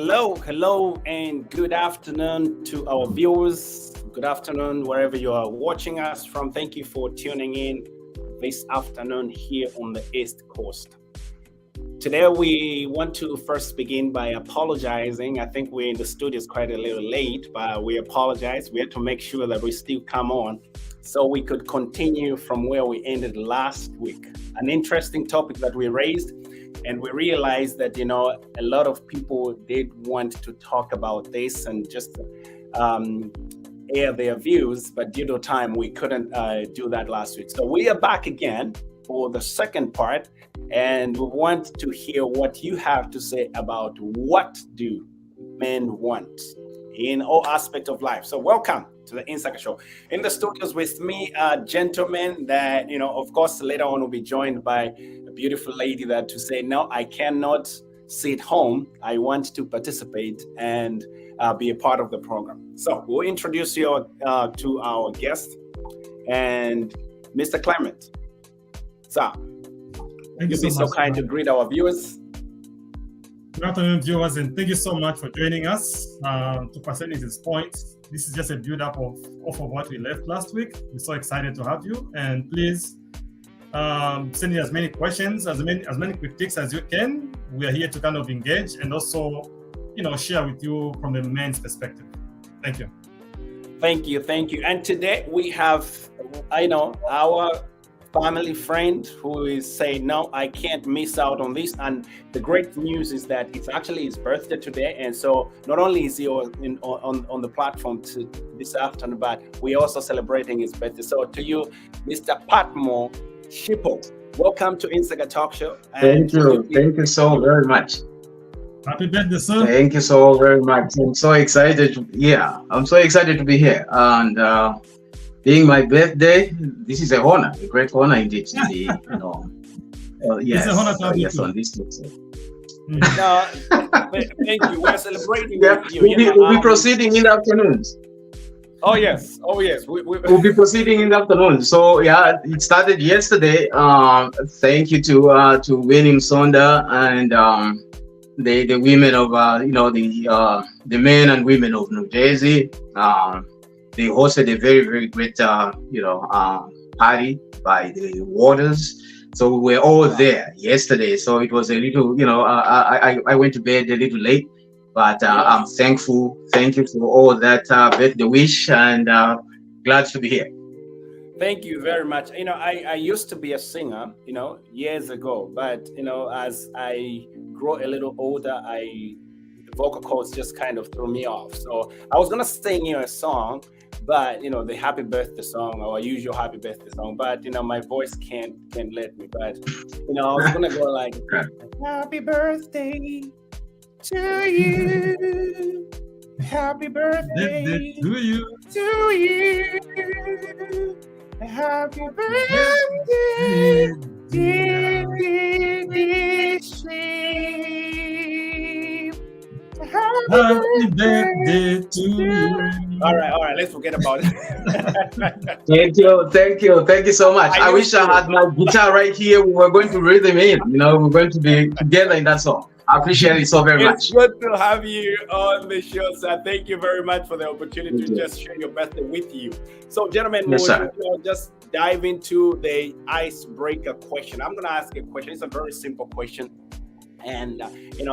hello, and good afternoon to our viewers. Good afternoon, wherever you are watching us from. Thank you for tuning in this afternoon here on the East Coast. Today, we want to first begin by apologizing. I think we're in the studios quite a little late, but we apologize. We had to make sure that we still come on so we could continue from where we ended last week. An interesting topic that we raised. And we realized that, a lot of people did want to talk about this and just air their views, but due to time, we couldn't do that last week. So we are back again for the second part, and we want to hear what you have to say about what do men want in all aspects of life. So welcome to the Insaka Show. In the studios with me, a gentleman that, of course, later on will be joined by a beautiful lady that to say, no, I cannot sit home. I want to participate and be a part of the program. So we'll introduce you to our guest and Mr. Clement. So Thank you be so kind to greet our viewers. Good afternoon, viewers, and thank you so much for joining us to present this point. This is just a build-up of what we left last week. We're so excited to have you, and please send in as many questions, as many critiques as you can. We are here to kind of engage and also, share with you from the men's perspective. Thank you. Thank you. And today we have, our family friend who is saying, no, I can't miss out on this. And the great news is that it's actually his birthday today. And so not only is he on the platform this afternoon, but we're also celebrating his birthday. So to you, Mr. Patmo Shipo, welcome to Insaka Talk Show. Thank you so very much. Happy birthday, sir. Thank you so very much. I'm so excited. I'm so excited to be here. And being my birthday, this is a honor, a great honor indeed to be, It's an honor to have you on this day. No, thank you. We're celebrating with you. We'll be proceeding in the afternoons. Oh yes. We'll be proceeding in the afternoon. So it started yesterday. Thank you to Winnie Sonda and the women of the men and women of New Jersey. They hosted a very, very great, party by the waters. So we were all there yesterday. So it was a little, I went to bed a little late, but I'm thankful. Thank you for all that birthday wish, and glad to be here. Thank you very much. I used to be a singer, years ago, but as I grow a little older, the vocal cords just kind of threw me off. So I was gonna sing you a song, but the happy birthday song, or usual happy birthday song, but my voice can't let me. But I was gonna go like, happy birthday to you, happy birthday to you, happy birthday, dear Sleep. Happy birthday to you. All right, let's forget about it. Thank you so much. I wish I had my guitar right here. We were going to rhythm in, we're going to be together in that song. I appreciate it so very much. It's good to have you on the show, sir. Thank you very much for the opportunity to just share your birthday with you. So, gentlemen, we'll just dive into the icebreaker question. I'm going to ask a question. It's a very simple question. And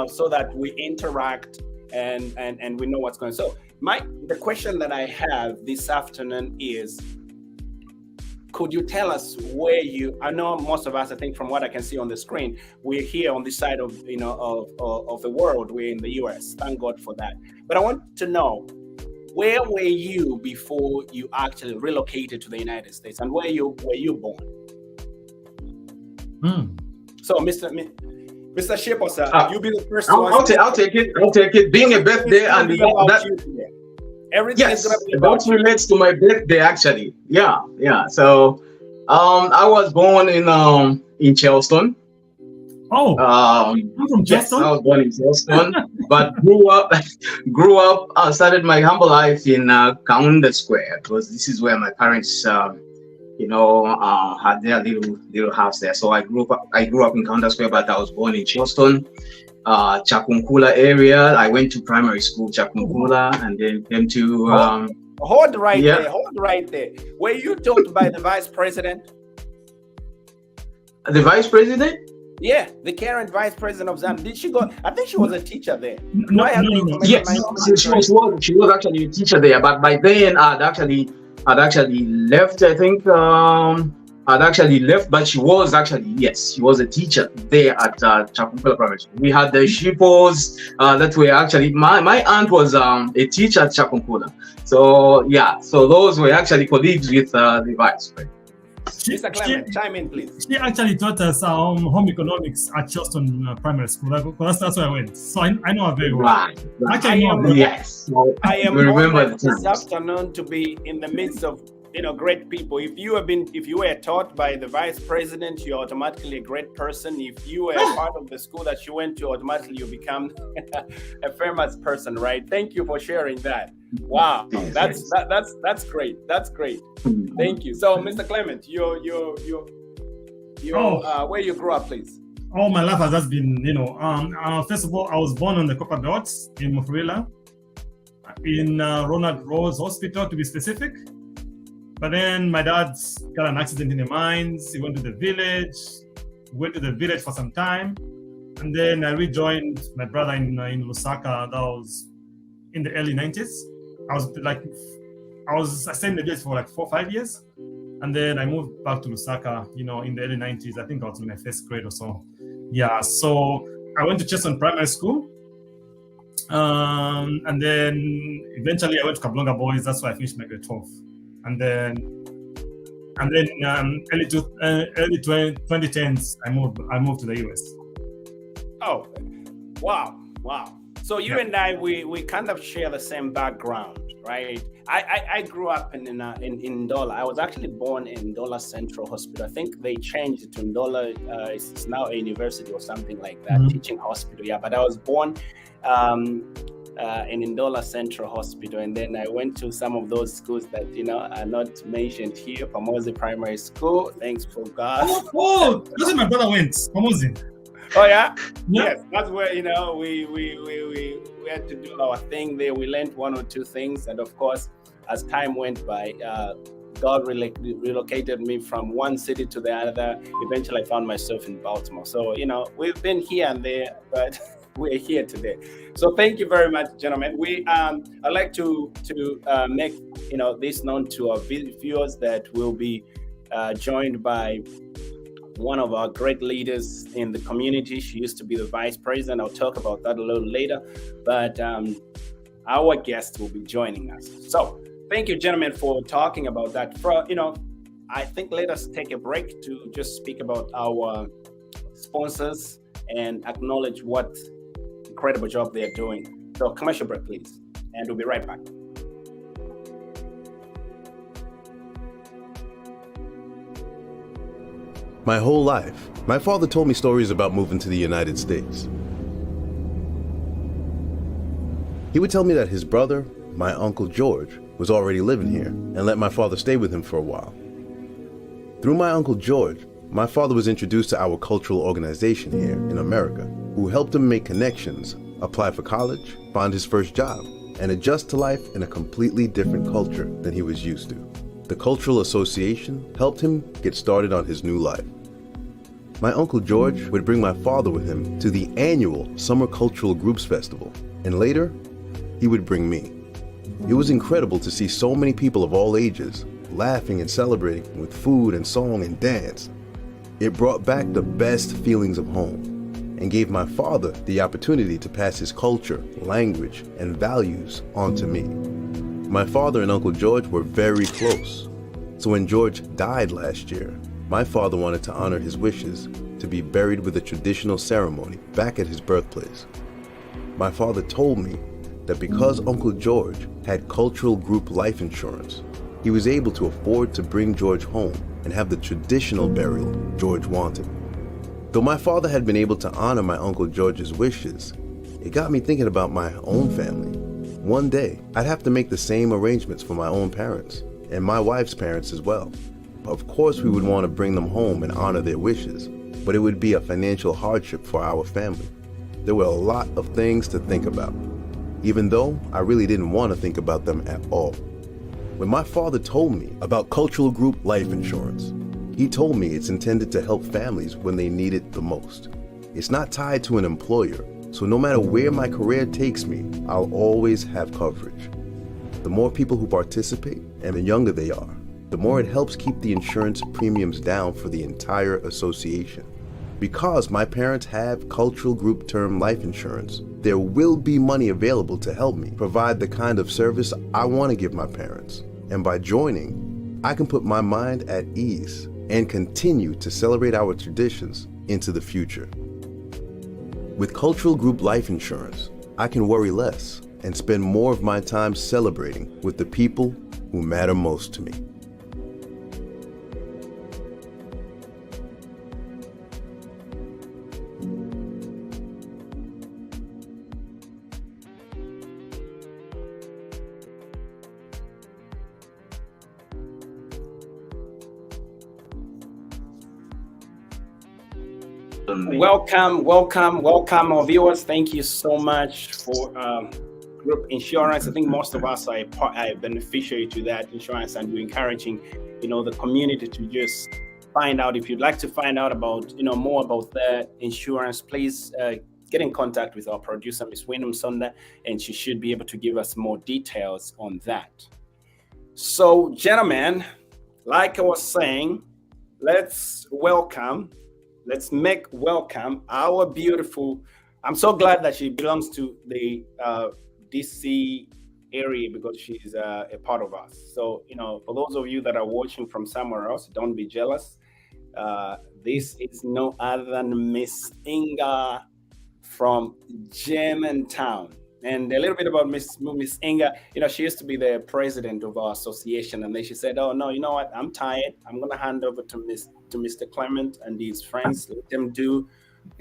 so that we interact and we know what's going on. So the question that I have this afternoon is, could you tell us where I know most of us, I think from what I can see on the screen, we're here on this side of of the world. We're in the US. Thank God for that. But I want to know, where were you before you actually relocated to the United States, and were you born? So Mr. Shipo, sir, you be the first one. I'll take it. Being a birthday and everything is gonna be about that relates to my birthday, actually. Yeah. So, I was born in Charleston. Oh, I'm from Charleston. Yes, I was born in Charleston, but grew up. Started my humble life in Kaunda Square, because this is where my parents had their little house there. So I grew up in Kaunda Square, but I was born in Charleston. Chakunkula area. I went to primary school, Chakunkula, and then came to. Hold right yeah. there. Hold right there. Were you taught by the vice president? The vice president? Yeah, the current vice president of Zambia. Did she go? I think she was a teacher there. No. Yes, she was actually a teacher there. But by then, I'd actually left. I think I'd actually left, but she was a teacher there at Chakunkula Primary School. We had the Shipos that were actually my aunt was a teacher at Chakunkula. So yeah, so those were actually colleagues with the vice president. Mr. Clement, chime in, please. She actually taught us home economics at Charleston Primary School. That's where I went. So I know her very well. Right. Yes. I am remember honored this afternoon to be in the midst of great people. If you were taught by the vice president, you're automatically a great person. If you were part of the school that you went to, automatically you become a famous person, right? Thank you for sharing that. Wow, that's great. That's great. Thank you. So, Mr. Clement, where you grew up, please? All my life has just been, first of all, I was born on the Copper Belt in Mufurila, in Ronald Rose Hospital, to be specific. But then my dad got an accident in the mines. He went to the village. Went to the village for some time, and then I rejoined my brother in Lusaka. That was in the early 90s. I stayed in the village for like 4 or 5 years, and then I moved back to Lusaka. In the early 90s. I think I was in my first grade or so. Yeah, so I went to Chesson Primary School, and then eventually I went to Kablonga Boys. That's where I finished my grade 12. And then early 2010s, I moved to the US. Oh, wow. So you and I, we kind of share the same background, right? I grew up in Ndola. I was actually born in Ndola Central Hospital. I think they changed it to Ndola. It's now a university or something like that, teaching hospital. Yeah, but I was born in Ndola Central Hospital, and then I went to some of those schools that are not mentioned here. Pamozi Primary School. Thanks for God. Oh, that's where my brother went. Pamozi. Oh yeah? Yes, that's where we had to do our thing there. We learned one or two things, and of course, as time went by, God relocated me from one city to the other. Eventually, I found myself in Baltimore. So we've been here and there, but we're here today. So thank you very much, gentlemen. I'd like to make this known to our viewers that we'll be joined by one of our great leaders in the community. She used to be the vice president. I'll talk about that a little later. But our guest will be joining us. So thank you, gentlemen, for talking about that. I think let us take a break to just speak about our sponsors and acknowledge what incredible job they're doing. So commercial break, please, and we'll be right back. My whole life, my father told me stories about moving to the United States. He would tell me that his brother, my Uncle George, was already living here and let my father stay with him for a while. Through my Uncle George, my father was introduced to our cultural organization here in America, who helped him make connections, apply for college, find his first job, and adjust to life in a completely different culture than he was used to. The Cultural Association helped him get started on his new life. My Uncle George would bring my father with him to the annual Summer Cultural Groups Festival, and later, he would bring me. It was incredible to see so many people of all ages laughing and celebrating with food and song and dance. It brought back the best feelings of home and gave my father the opportunity to pass his culture, language, and values on to me. My father and Uncle George were very close, so when George died last year, my father wanted to honor his wishes to be buried with a traditional ceremony back at his birthplace. My father told me that because Uncle George had cultural group life insurance, he was able to afford to bring George home and have the traditional burial George wanted. Though my father had been able to honor my Uncle George's wishes, it got me thinking about my own family. One day, I'd have to make the same arrangements for my own parents, and my wife's parents as well. Of course, we would want to bring them home and honor their wishes, but it would be a financial hardship for our family. there were a lot of things to think about, even though I really didn't want to think about them at all. When my father told me about cultural group life insurance, he told me it's intended to help families when they need it the most. It's not tied to an employer, so no matter where my career takes me, I'll always have coverage. The more people who participate and the younger they are, the more it helps keep the insurance premiums down for the entire association. Because my parents have cultural group term life insurance, there will be money available to help me provide the kind of service I want to give my parents. And by joining, I can put my mind at ease and continue to celebrate our traditions into the future. With cultural group life insurance, I can worry less and spend more of my time celebrating with the people who matter most to me. Welcome, our viewers. Thank you so much for group insurance. I think most of us are a beneficiary to that insurance, and we're encouraging, the community to just find out. If you'd like to find out about, more about that insurance, please get in contact with our producer, Ms. Wyndham Sonda, and she should be able to give us more details on that. So, gentlemen, like I was saying, let's make welcome our beautiful, I'm so glad that she belongs to the DC area because she's a part of us. So, for those of you that are watching from somewhere else, don't be jealous. This is no other than Miss Inga from Germantown. And a little bit about Miss Inga, she used to be the president of our association, and then she said, "Oh no, you know what? I'm tired. I'm gonna hand over to Mr. Clement and his friends. Let them do.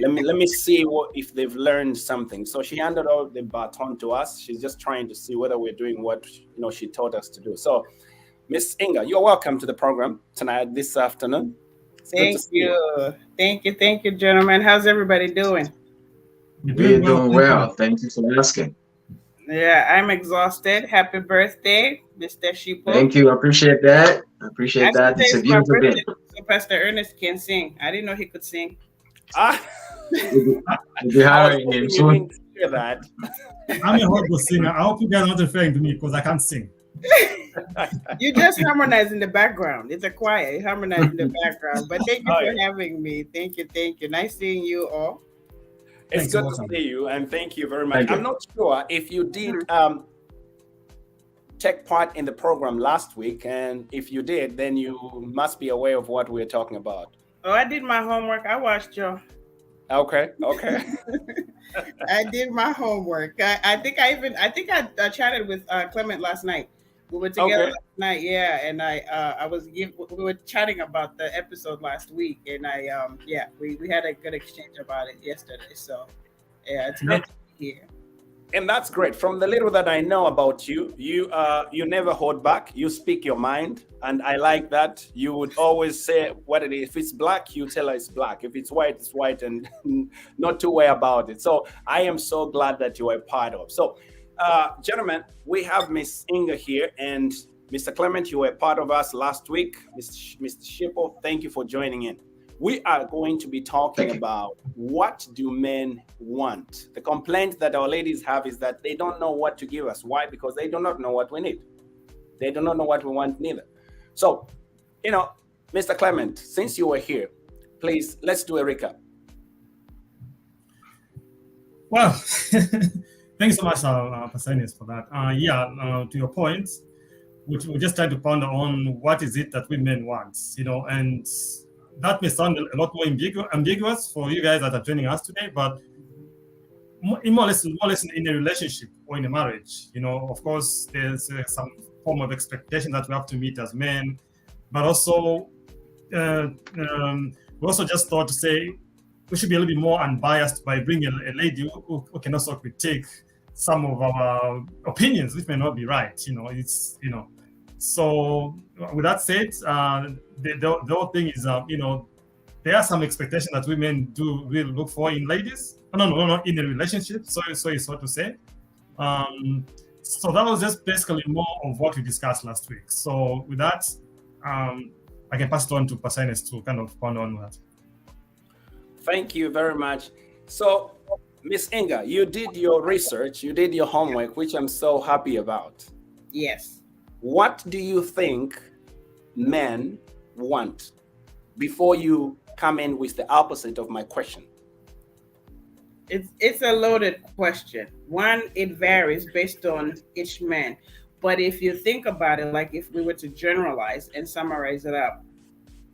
Let me see if they've learned something." So she handed over the baton to us. She's just trying to see whether we're doing what she taught us to do. So, Miss Inga, you're welcome to the program this afternoon. Thank you, gentlemen. How's everybody doing? We're doing well. Thank you for asking. Yeah, I'm exhausted. Happy birthday, Mr. Shipo. Thank you. I appreciate that. It's a beautiful day. So Pastor Ernest can sing. I didn't know he could sing. We'll be hiring him soon. That. I'm a horrible singer. I hope you guys are not referring to me because I can't sing. You just harmonize in the background. It's a choir. You harmonize in the background. But thank you for having me. Thank you. Nice seeing you all. It's good to see you, and thank you very much. I'm not sure if you did take part in the program last week, and if you did, then you must be aware of what we're talking about. Oh, I did my homework. I watched you. Okay. I did my homework. I think I chatted with Clement last night. We were together last night, yeah, and we were chatting about the episode last week, and we had a good exchange about it yesterday. So, yeah, it's good to be here. And that's great. From the little that I know about you, you never hold back. You speak your mind, and I like that. You would always say what it is. If it's black, you tell her it's black. If it's white, it's white, and not to worry about it. So I am so glad that you are part of. So. Gentlemen, we have Miss Inga here, and Mr. Clement, you were part of us last week. Mr. Shipo, thank you for joining in. We are going to be talking about what do men want. The complaint that our ladies have is that they don't know what to give us. Why? Because they do not know what we need. They do not know what we want neither. So, Mr. Clement, since you were here, please, let's do a recap. Well, thanks so much, Pasanis, for that. To your point, we're just trying to ponder on what is it that women want, and that may sound a lot more ambiguous for you guys that are joining us today, but more or less in a relationship or in a marriage, of course, there's some form of expectation that we have to meet as men, but also we also just thought to say we should be a little bit more unbiased by bringing a lady who can also critique some of our opinions, which may not be right. So with that said, the whole thing is, there are some expectations that women will look for in ladies. No, in a relationship. So to say. So that was just basically more of what we discussed last week. So with that, I can pass it on to Pasaines to kind of pound on that. Thank you very much. So, Miss Inga, you did your research, you did your homework, which I'm so happy about. Yes. What do you think men want before you come in with the opposite of my question? It's a loaded question. One, it varies based on each man. But if you think about it, like if we were to generalize and summarize it up,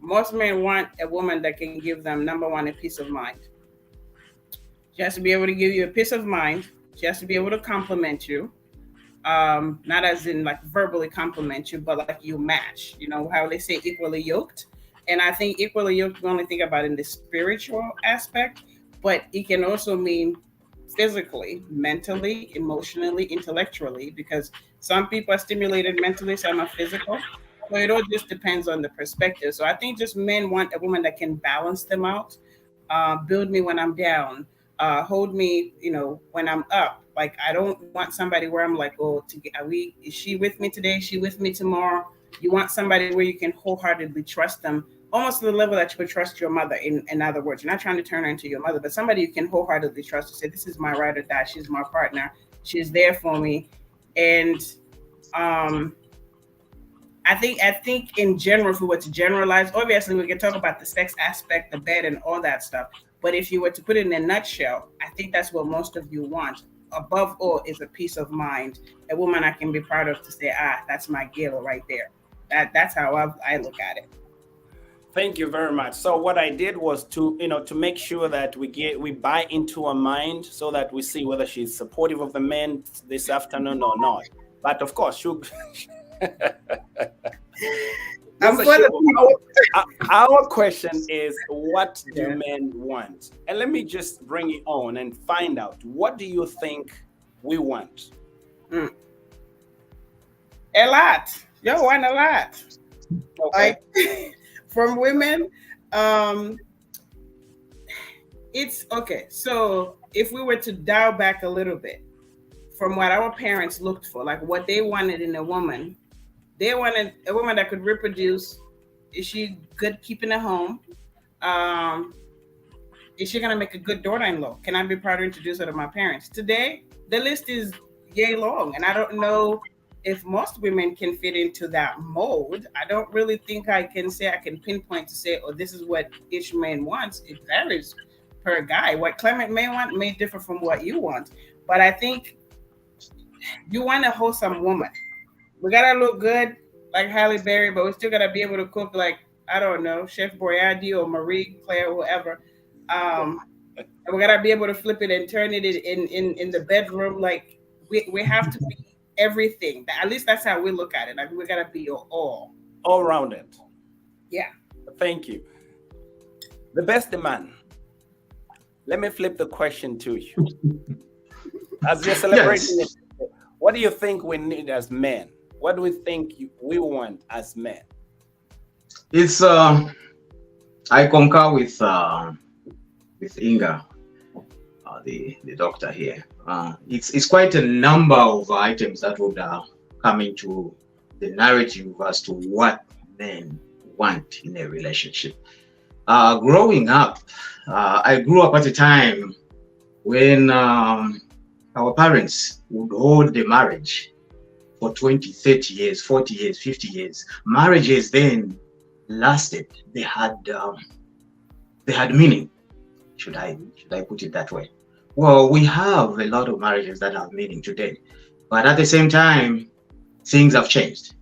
most men want a woman that can give them, number one, a peace of mind. She has to be able to give you a peace of mind. She has to be able to compliment you. Not as in like verbally compliment you, but like you match, you know, how they say equally yoked. And I think equally yoked, we only think about in the spiritual aspect, but it can also mean physically, mentally, emotionally, intellectually, because some people are stimulated mentally, some are physical. So it all just depends on the perspective. So I think just men want a woman that can balance them out, build me when I'm down, hold me, you know, when I'm up. Like I don't want somebody where I'm like, oh, is she with me today? Is she with me tomorrow? You want somebody where you can wholeheartedly trust them, almost to the level that you would trust your mother. In other words, you're not trying to turn her into your mother, but somebody you can wholeheartedly trust to say, this is my ride or die. She's my partner. She's there for me. And I think in general, if we were to generalize, obviously we can talk about the sex aspect, the bed and all that stuff. But if you were to put it in a nutshell, I think that's what most of you want. Above all is a peace of mind, a woman I can be proud of to say, that's my girl right there. That's how I look at it. Thank you very much. So what I did was to make sure that we buy into her mind so that we see whether she's supportive of the men this afternoon or not. But of course, our question is, what do men want? And let me just bring it on and find out, what do you think we want? A lot. You want a lot. Okay. Like from women, it's okay. So if we were to dial back a little bit from what our parents looked for, like what they wanted in a woman, they wanted a woman that could reproduce. Is she good keeping a home? Is she gonna make a good daughter-in-law? Can I be proud to introduce her to my parents? Today, the list is yay long, and I don't know if most women can fit into that mold. I don't really think I can pinpoint to say, oh, this is what each man wants. It varies per guy. What Clement may want may differ from what you want. But I think you want a wholesome woman. We gotta look good like Halle Berry, but we still gotta be able to cook like, I don't know, Chef Boyardee or Marie Claire, whoever. And we gotta be able to flip it and turn it in the bedroom. Like we have to be everything. At least that's how we look at it. Like we gotta be all rounded. Yeah. Thank you. The best man. Let me flip the question to you. As you're celebrating it, what do you think we need as men? What do we think we want as men? It's I concur with Inga, the doctor here. It's quite a number of items that would come into the narrative as to what men want in a relationship. Growing up, I grew up at a time when our parents would hold the marriage for 20, 30 years, 40 years, 50 years. Marriages then lasted. They had meaning. Should I put it that way? Well, we have a lot of marriages that have meaning today, but at the same time, things have changed.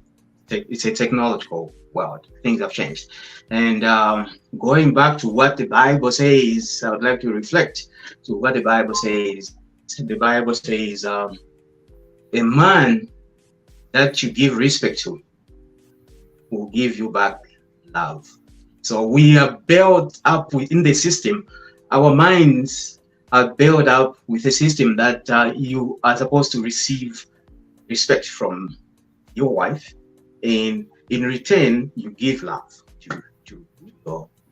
It's a technological world. Things have changed. And going back to what the Bible says, I would like to reflect to what the Bible says. The Bible says, a man that you give respect to will give you back love. So we are built up within the system. Our minds are built up with a system that you are supposed to receive respect from your wife, and in return, you give love to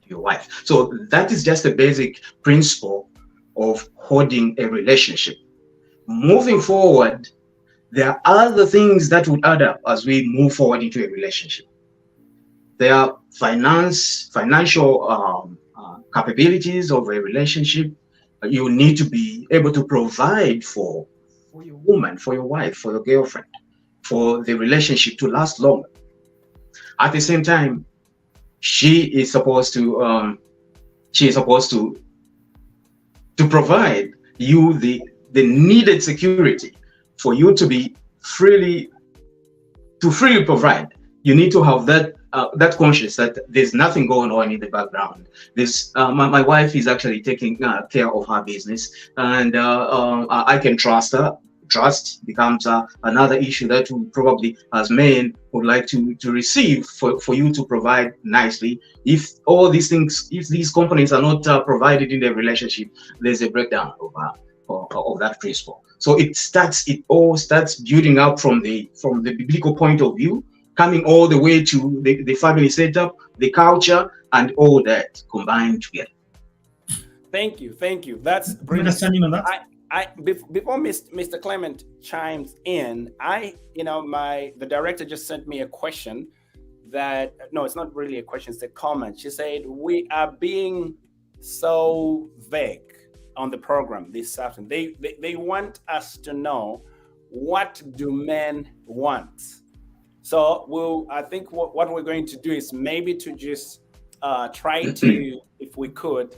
your wife. So that is just a basic principle of holding a relationship. Moving forward, there are other things that would add up as we move forward into a relationship. There are financial capabilities of a relationship. You need to be able to provide for your woman, for your wife, for your girlfriend, for the relationship to last longer. At the same time, she is supposed to provide you the needed security for you to be freely provide. You need to have that conscience that there's nothing going on in the background. This my wife is actually taking care of her business, and I can trust her. Trust becomes another issue that we probably as men would like to receive for you to provide nicely. If all these things, if these components are not provided in the relationship, there's a breakdown of that principle. So it all starts building up from the biblical point of view, coming all the way to the family setup, the culture, and all that combined together. Thank you. That's brilliant. Before Mr. Clement chimes in, the director just sent me a question no, it's not really a question, it's a comment. She said, we are being so vague on the program this afternoon. They want us to know, what do men want? So I think what we're going to do is maybe to just try to, if we could,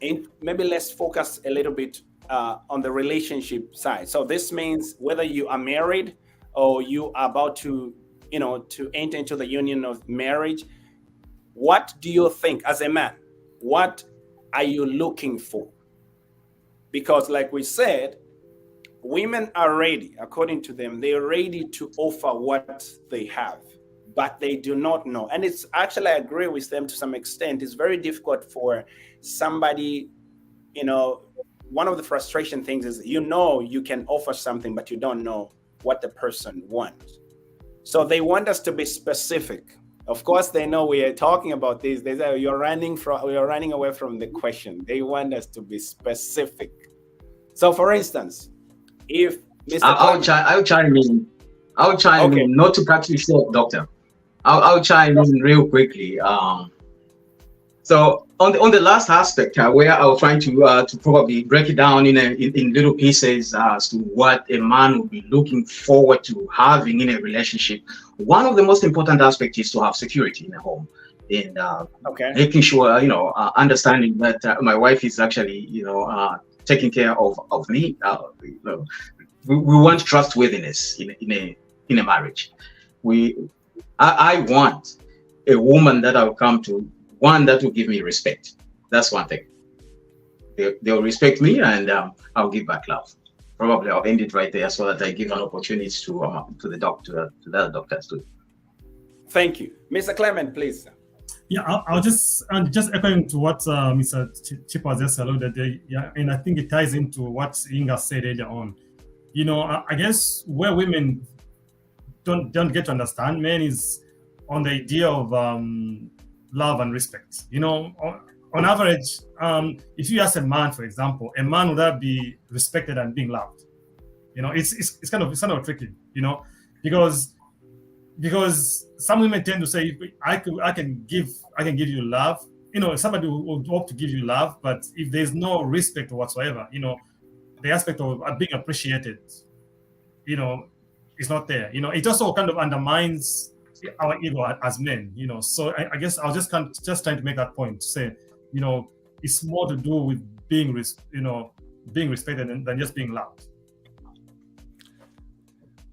and maybe let's focus a little bit on the relationship side. So this means whether you are married or you are about to enter into the union of marriage, what do you think as a man? What are you looking for? Because like we said, women are ready, according to them, they're ready to offer what they have, but they do not know. And it's actually, I agree with them to some extent. It's very difficult for somebody, one of the frustration things is, you can offer something, but you don't know what the person wants. So they want us to be specific. Of course, they know we are talking about this. They say we are running away from the question. They want us to be specific. So, for instance, if Mr. I'll chime in. I'll chime in, not to cut you short, Doctor. I'll chime in real quickly. So on the last aspect, where I was trying to probably break it down in little pieces as to what a man would be looking forward to having in a relationship. One of the most important aspects is to have security in a home, and making sure, understanding that my wife is actually, taking care of me. We want trustworthiness in a marriage. I want a woman that I'll come to, one that will give me respect. That's one thing. They'll respect me, and I'll give back love. Probably I'll end it right there so that I give an opportunity to the other doctors too. Thank you, Mr. Clement, please. Yeah, I'll just echoing to what Mr. Chip was just alluded there. Yeah, and I think it ties into what Inga said earlier on. I guess where women don't get to understand men is on the idea of love and respect. On average, if you ask a man, for example, a man would that be respected and being loved? It's kind of tricky, because some women tend to say, I can give you love. Somebody will hope to give you love, but if there's no respect whatsoever, the aspect of being appreciated, is not there. It also kind of undermines our ego as men. So I guess I was just trying to make that point to say, it's more to do with being respected than just being loved.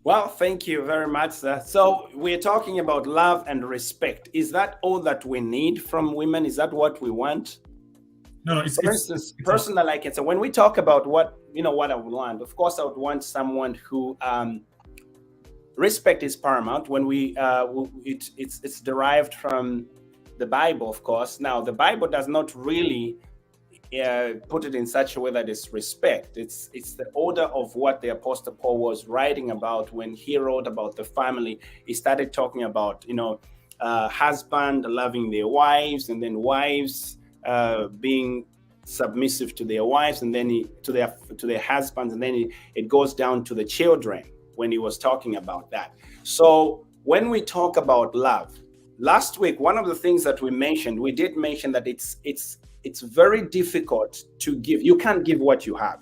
Well, thank you very much, sir. So we're talking about love and respect. Is that all that we need from women? Is that what we want? No, for instance, personally, like it. So when we talk about what I would want, of course, I would want someone who respect is paramount. When it's derived from the Bible, of course. Now, the Bible does not really put it in such a way that it's respect. It's the order of what the Apostle Paul was writing about when he wrote about the family. He started talking about husband loving their wives, and then wives being submissive to their wives, and then to their husbands, and then it goes down to the children when he was talking about that. So when we talk about love, last week, one of the things that we did mention that it's very difficult to give. You can't give what you have.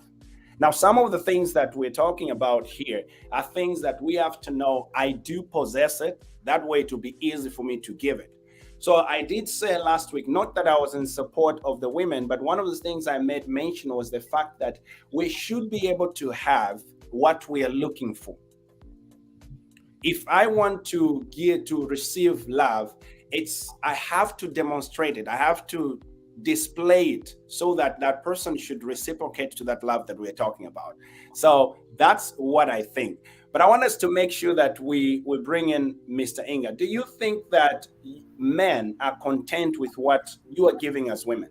Now, some of the things that we're talking about here are things that we have to know. I do possess it. That way it will be easy for me to give it. So I did say last week, not that I was in support of the women, but one of the things I made mention was the fact that we should be able to have what we are looking for. If I want to receive love, I have to demonstrate it. I have to display it so that that person should reciprocate to that love that we're talking about. So that's what I think. But I want us to make sure that we bring in Mr. Inga. Do you think that men are content with what you are giving as women?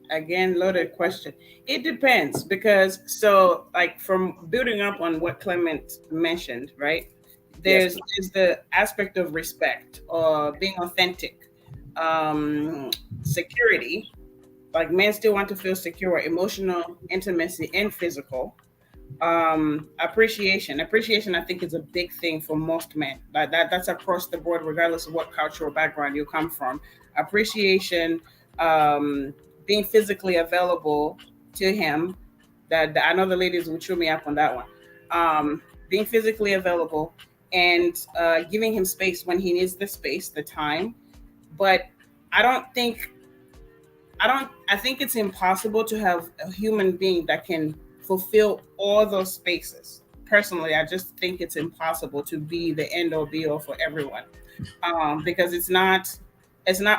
Again, loaded question. It depends, because so like from building up on what Clement mentioned, right? There's the aspect of respect or being authentic, security. Like men still want to feel secure, emotional intimacy and physical. Appreciation. I think is a big thing for most men. That's across the board, regardless of what cultural background you come from. Appreciation, being physically available to him. That I know the ladies will chew me up on that one. Being physically available and giving him space when he needs the space, the time. But I think it's impossible to have a human being that can fulfill all those spaces. Personally, I just think it's impossible to be the end or be all for everyone, because it's not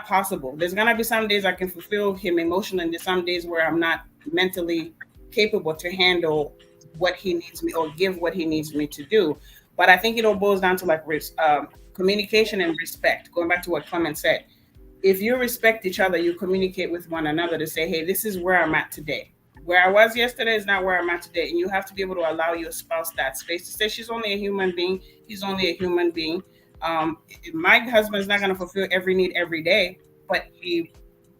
possible. There's gonna be some days I can fulfill him emotionally, and there's some days where I'm not mentally capable to handle what he needs me or give what he needs me to do. But I think it all boils down to like communication and respect. Going back to what Clement said, if you respect each other, you communicate with one another to say, hey, this is where I'm at today. Where I was yesterday is not where I'm at today. And you have to be able to allow your spouse that space to say she's only a human being. He's only a human being. My husband's not going to fulfill every need every day, but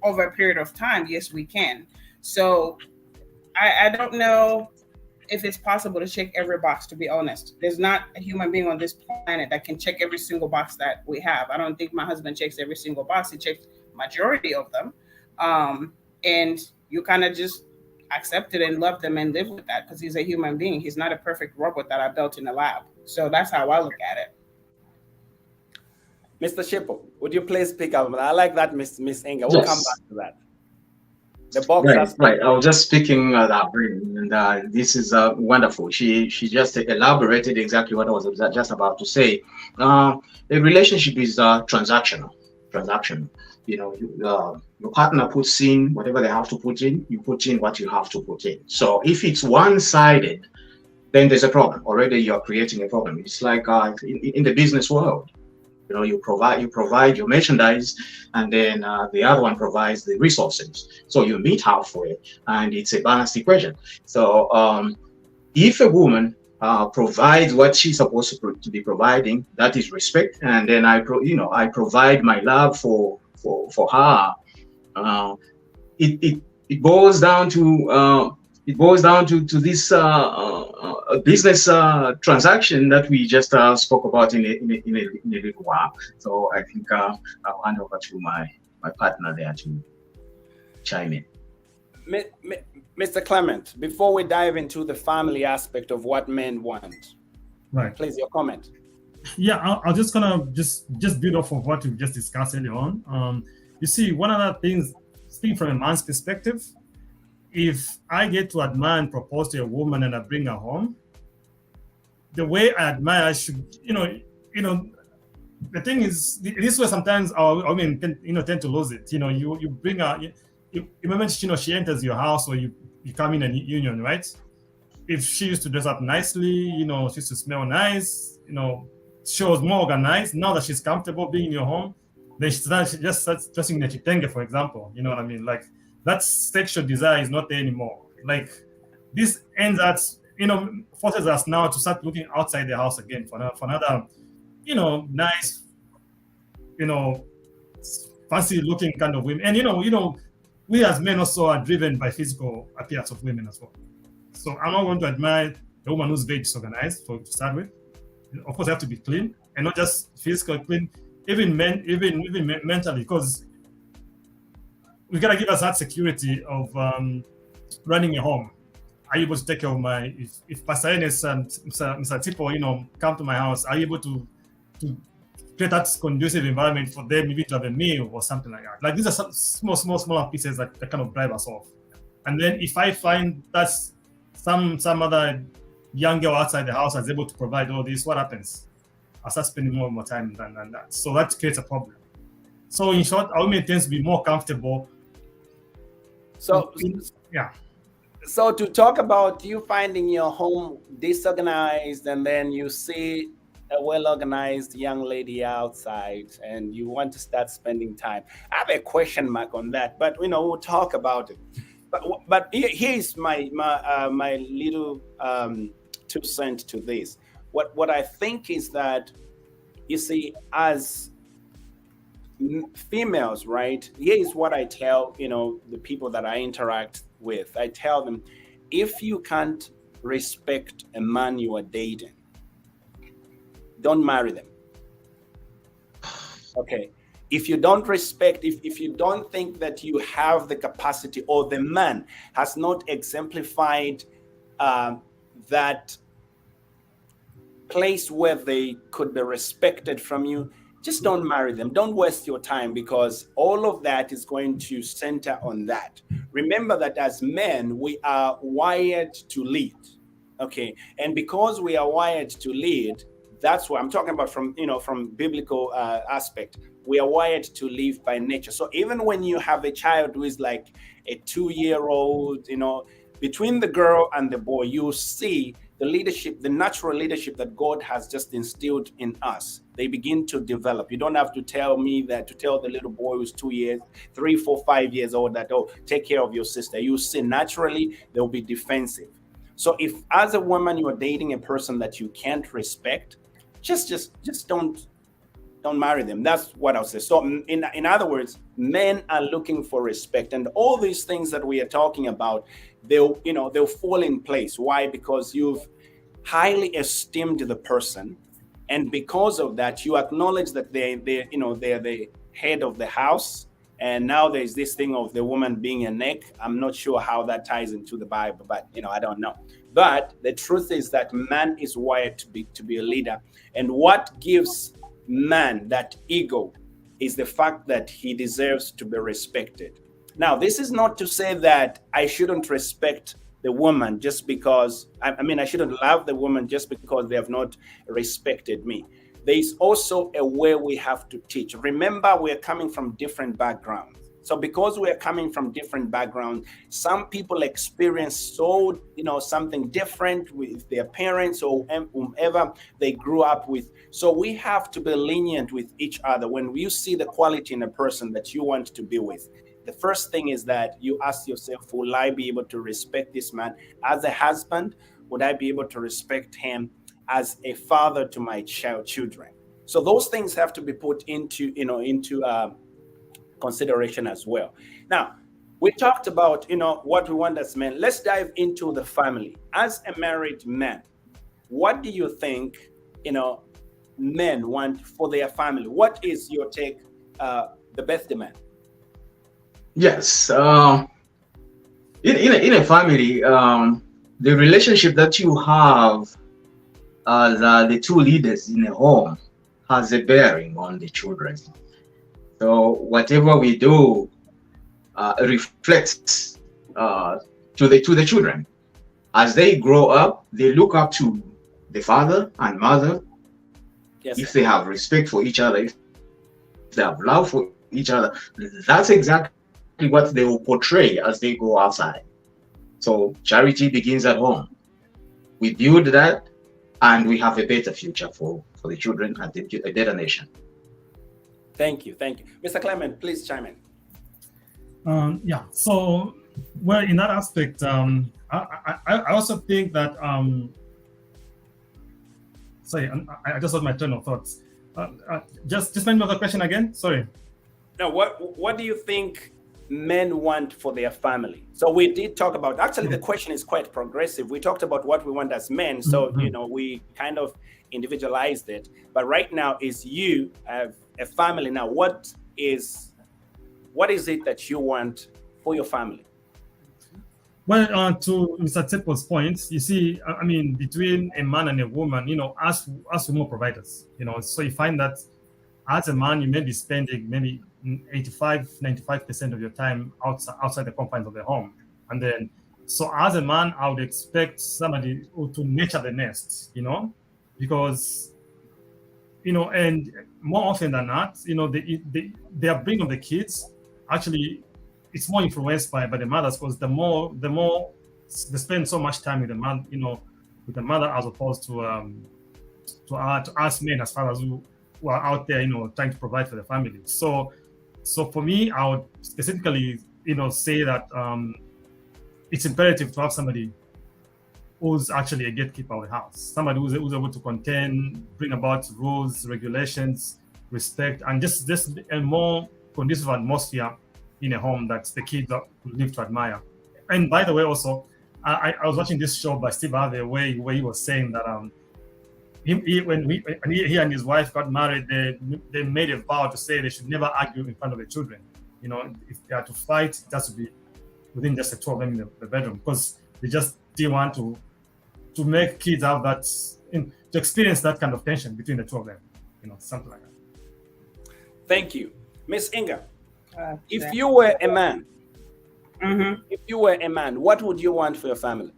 over a period of time, yes, we can. So I don't know if it's possible to check every box, to be honest. There's not a human being on this planet that can check every single box that we have. I don't think my husband checks every single box. He checks majority of them. And you kind of just accept it and love them and live with that because he's a human being. He's not a perfect robot that I built in a lab. So that's how I look at it. Mr. Shippo, would you please pick up? I like that, Miss Inga. We'll come back to that. The box right. I was just speaking that brain, and this is wonderful. She just elaborated exactly what I was just about to say. A relationship is transactional. You know, your partner puts in whatever they have to put in. You put in what you have to put in. So if it's one-sided, then there's a problem. Already you're creating a problem. It's like in the business world. You know, you provide your merchandise, and then the other one provides the resources. So you meet halfway, and it's a balanced equation. So if a woman provides what she's supposed to be providing, that is respect, and then I provide my love for her. It boils down to this business transaction that we just spoke about in a little while. So I think I'll hand over to my partner there to chime in. Mr. Clement, before we dive into the family aspect of what men want, right? Please, your comment. Yeah, I'm just gonna just build off of what we've just discussed earlier on. You see, one of the things, speaking from a man's perspective, if I get to admire and propose to a woman and I bring her home, the way I admire, I should, the thing is, this way sometimes our women tend to lose it. You bring her, you remember, she enters your house or you come in a union, right? If she used to dress up nicely, she used to smell nice, she was more organized. Now that she's comfortable being in your home, then she just starts dressing in a chitenge, for example. You know what I mean? Like, that sexual desire is not there anymore. Like, this ends at, forces us now to start looking outside the house again for another, nice, fancy looking kind of women. And we as men also are driven by physical appearance of women as well. So I'm not going to admire a woman who's very disorganized to start with. Of course, they have to be clean, and not just physically clean, even mentally, because we gotta give us that security of running a home. Are you able to take care of if Pastor Ernest and Mr. Tipo, come to my house, are you able to create that conducive environment for them, maybe to have a meal or something like that? Like, these are some smaller pieces that kind of drive us off. And then if I find that some other young girl outside the house is able to provide all this, what happens? I start spending more time than that. So that creates a problem. So in short, our women tends to be more comfortable. So yeah. So to talk about you finding your home disorganized, and then you see a well-organized young lady outside and you want to start spending time. I have a question mark on that, but we'll talk about it. But here's my little 2 cents to this. What I think is that, you see, as females, right? Here is what I tell the people that I interact with. I tell them, if you can't respect a man you are dating, don't marry them. Okay. If you don't respect, if you don't think that you have the capacity, or the man has not exemplified that place where they could be respected from you, just don't marry them. Don't waste your time, because all of that is going to center on that. Remember that as men, we are wired to lead. Okay. And because we are wired to lead, that's what I'm talking about from biblical aspect. We are wired to live by nature. So even when you have a child who is like a 2-year-old, between the girl and the boy, you see the leadership, the natural leadership that God has just instilled in us. They begin to develop. You don't have to tell the little boy who's 2 years, 3, 4, 5 years old that, take care of your sister. You see naturally they'll be defensive. So if as a woman you are dating a person that you can't respect, just don't marry them. That's what I'll say. So in other words, men are looking for respect, and all these things that we are talking about, they'll fall in place. Why? Because you've highly esteemed the person, and because of that, you acknowledge that they're the head of the house. And now there's this thing of the woman being a neck. I'm not sure how that ties into the Bible, but I don't know. But the truth is that man is wired to be a leader, and what gives man that ego is the fact that he deserves to be respected. Now, this is not to say that I shouldn't respect the woman just because, I shouldn't love the woman just because they have not respected me. There is also a way we have to teach. Remember, we're coming from different backgrounds. So because we're coming from different backgrounds, some people experience something different with their parents or whomever they grew up with. So we have to be lenient with each other. When you see the quality in a person that you want to be with, the first thing is that you ask yourself, will I be able to respect this man as a husband? Would I be able to respect him as a father to my children? So those things have to be put into consideration as well. Now, we talked about what we want as men. Let's dive into the family. As a married man, what do you think men want for their family? What is your take, the best man? Yes, in a family, the relationship that you have as the two leaders in a home has a bearing on the children. So whatever we do reflects to the children. As they grow up, they look up to the father and mother. Yes, if they have respect for each other, if they have love for each other, that's exactly what they will portray as they go outside. So charity begins at home. We build that, and we have a better future for the children and a better nation. Thank you. Mr. Clement, please chime in. So Well, in that aspect, I also think that sorry, I just lost my train of thoughts. Just another question again. Sorry. Now, what do you think men want for their family? So we did talk about, actually the question is quite progressive. We talked about what we want as men. So, we kind of individualized it. But right now is you have a family. Now, what is it that you want for your family? Well, to Mr. Tepo's point, you see, I mean, between a man and a woman, us more providers, so you find that as a man, you may be spending maybe 85-95% of your time outside the confines of the home. And then, so as a man, I would expect somebody to nurture the nest, because, and more often than not, they are bringing the kids. Actually, it's more influenced by the mothers, because the more they spend so much time with the man, with the mother, as opposed to us men, as far as who are out there, trying to provide for the family. So for me, I would specifically, say that it's imperative to have somebody who's actually a gatekeeper of the house, somebody who's able to contain, bring about rules, regulations, respect, and just a more conducive atmosphere in a home that the kids live to admire. And by the way, also, I was watching this show by Steve Harvey where he was saying that when he and his wife got married, they made a vow to say they should never argue in front of the children. If they are to fight, it has to be within just the two of them in the bedroom, because they just didn't want to make kids have that, to experience that kind of tension between the two of them, something like that. Thank you. Miss Inga, if you were a man, what would you want for your family?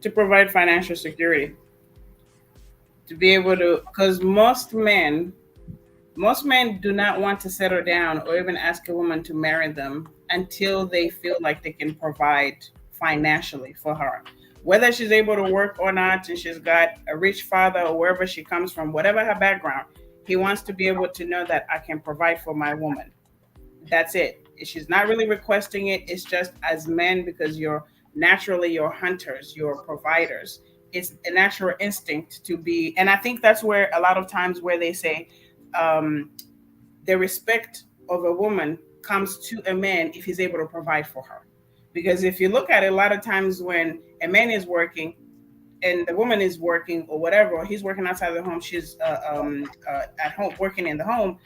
To provide financial security. To be able to, because most men do not want to settle down or even ask a woman to marry them until they feel like they can provide financially for her. Whether she's able to work or not, and she's got a rich father or wherever she comes from, whatever her background, he wants to be able to know that I can provide for my woman. That's it. She's not really requesting it. It's just as men, because you're hunters, you're providers. It's a natural instinct to be, and I think that's where a lot of times where they say the respect of a woman comes to a man if he's able to provide for her. Because if you look at it, a lot of times when a man is working and the woman is working or whatever, or he's working outside the home, she's at home working in the home,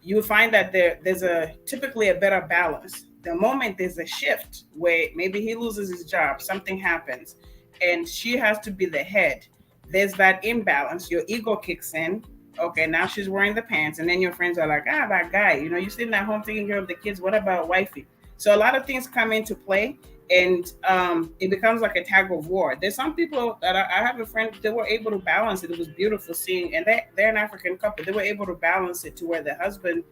you find that there's typically a better balance. The moment there's a shift where maybe he loses his job, something happens, and she has to be the head, there's that imbalance. Your ego kicks in. Okay, now she's wearing the pants, and then your friends are like, that guy, you're sitting at home taking care of the kids. What about wifey? So a lot of things come into play, and it becomes like a tag of war. There's some people that I have a friend, they were able to balance it. It was beautiful seeing, and they're an African couple. They were able to balance it to where the husband,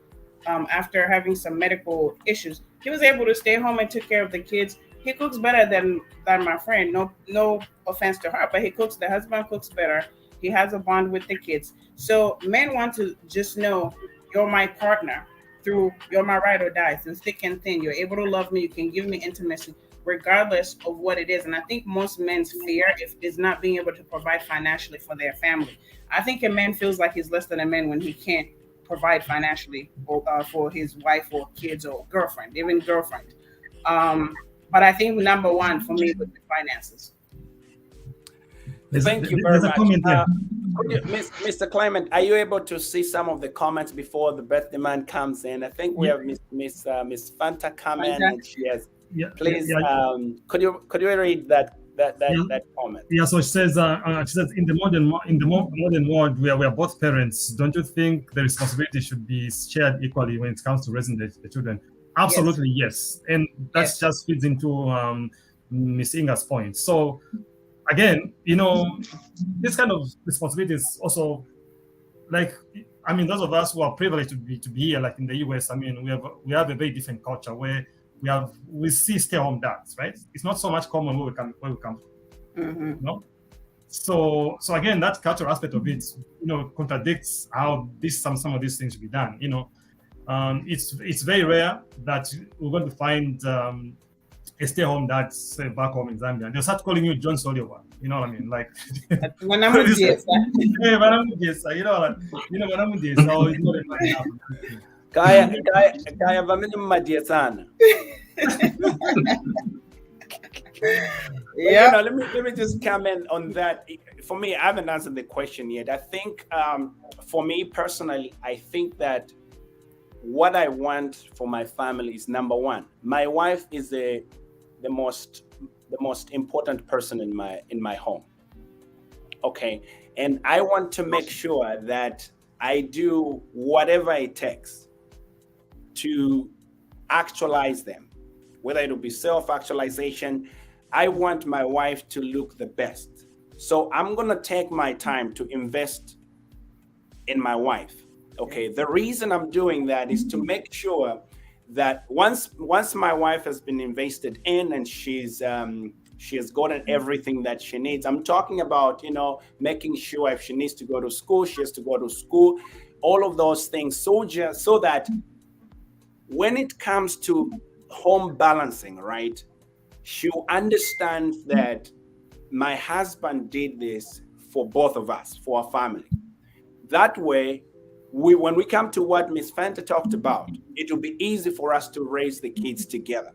after having some medical issues, he was able to stay home and took care of the kids. He cooks better than my friend. No offense to her, but the husband cooks better. He has a bond with the kids. So men want to just know you're my partner you're my ride or die, through thick and thin. You're able to love me. You can give me intimacy regardless of what it is. And I think most men's fear is not being able to provide financially for their family. I think a man feels like he's less than a man when he can't provide financially for his wife or kids or girlfriend, even girlfriend. But I think number one for me would be finances. Thank you very much. Mr. Clement, are you able to see some of the comments before the birthday man comes in? I think we have Miss Fanta coming, and she has. Yeah, please, could you read that comment? Yeah. So she says, in the modern world where we are both parents, don't you think the responsibility should be shared equally when it comes to raising the children? Absolutely, yes. And that just feeds into Miss Inga's point. So again, this kind of responsibility is also those of us who are privileged to be here, like in the US, we have a very different culture where we see stay-home dads, right? It's not so much common where we come from. Mm-hmm. So again, that cultural aspect of it, contradicts how some of these things should be done. It's very rare that we're going to find a stay-home dad, say back home in Zambia, they'll start calling you John Soliwa. You know what I mean? Like, when I'm with you, hey, you know, like, when I'm with you, so it's not a matter. Kaya vamene mmadia sana. Yeah. Let me just comment on that. For me, I haven't answered the question yet. I think for me personally, I think that what I want for my family is number one. My wife is the most important person in my home. Okay, and I want to make sure that I do whatever it takes to actualize them, whether it will be self-actualization. I want my wife to look the best. So I'm going to take my time to invest in my wife. Okay. The reason I'm doing that is to make sure that once my wife has been invested in and she has gotten everything that she needs. I'm talking about, making sure if she needs to go to school, she has to go to school, all of those things. So that when it comes to home balancing, right, she'll understand that my husband did this for both of us, for our family. That way, when we come to what Miss Fanta talked about, it will be easy for us to raise the kids together.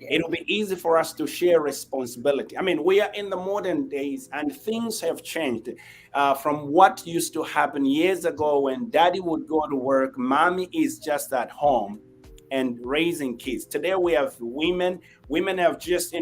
It'll be easy for us to share responsibility. I mean, we are in the modern days and things have changed from what used to happen years ago when daddy would go to work, mommy is just at home and raising kids. Today we have women have just,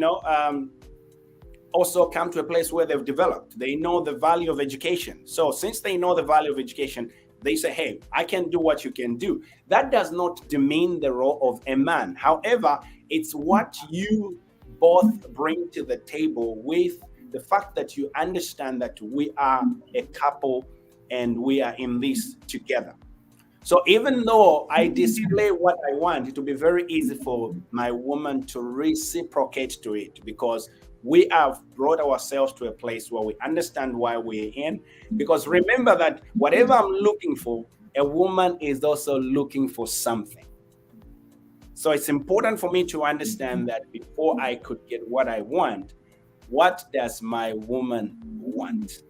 also come to a place where they've developed. They know the value of education. So since they know the value of education, they say, hey, I can do what you can do. That does not demean the role of a man. However, it's what you both bring to the table with the fact that you understand that we are a couple and we are in this together. So even though I display what I want, it will be very easy for my woman to reciprocate to it because we have brought ourselves to a place where we understand why we're in. Because remember that whatever I'm looking for, a woman is also looking for something. So it's important for me to understand that before I could get what I want, what does my woman want?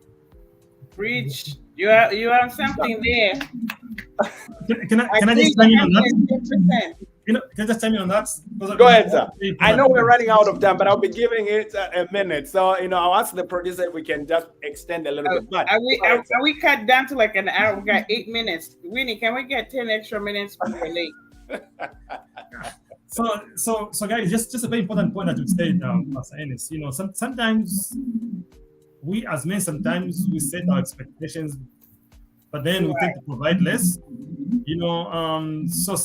Preach. You have something there. Can I just chime in on that? Can I just chime in on that? Go ahead, sir. I know we're running out of time, but I'll be giving it a minute. So, I'll ask the producer if we can just extend a little bit. But are we cut down to like an hour? We got 8 minutes. Winnie, can we get 10 extra minutes when we're late? So guys, just a very important point that you said, Pastor Ennis. Sometimes we as men, sometimes we set our expectations, but then we tend to provide less. So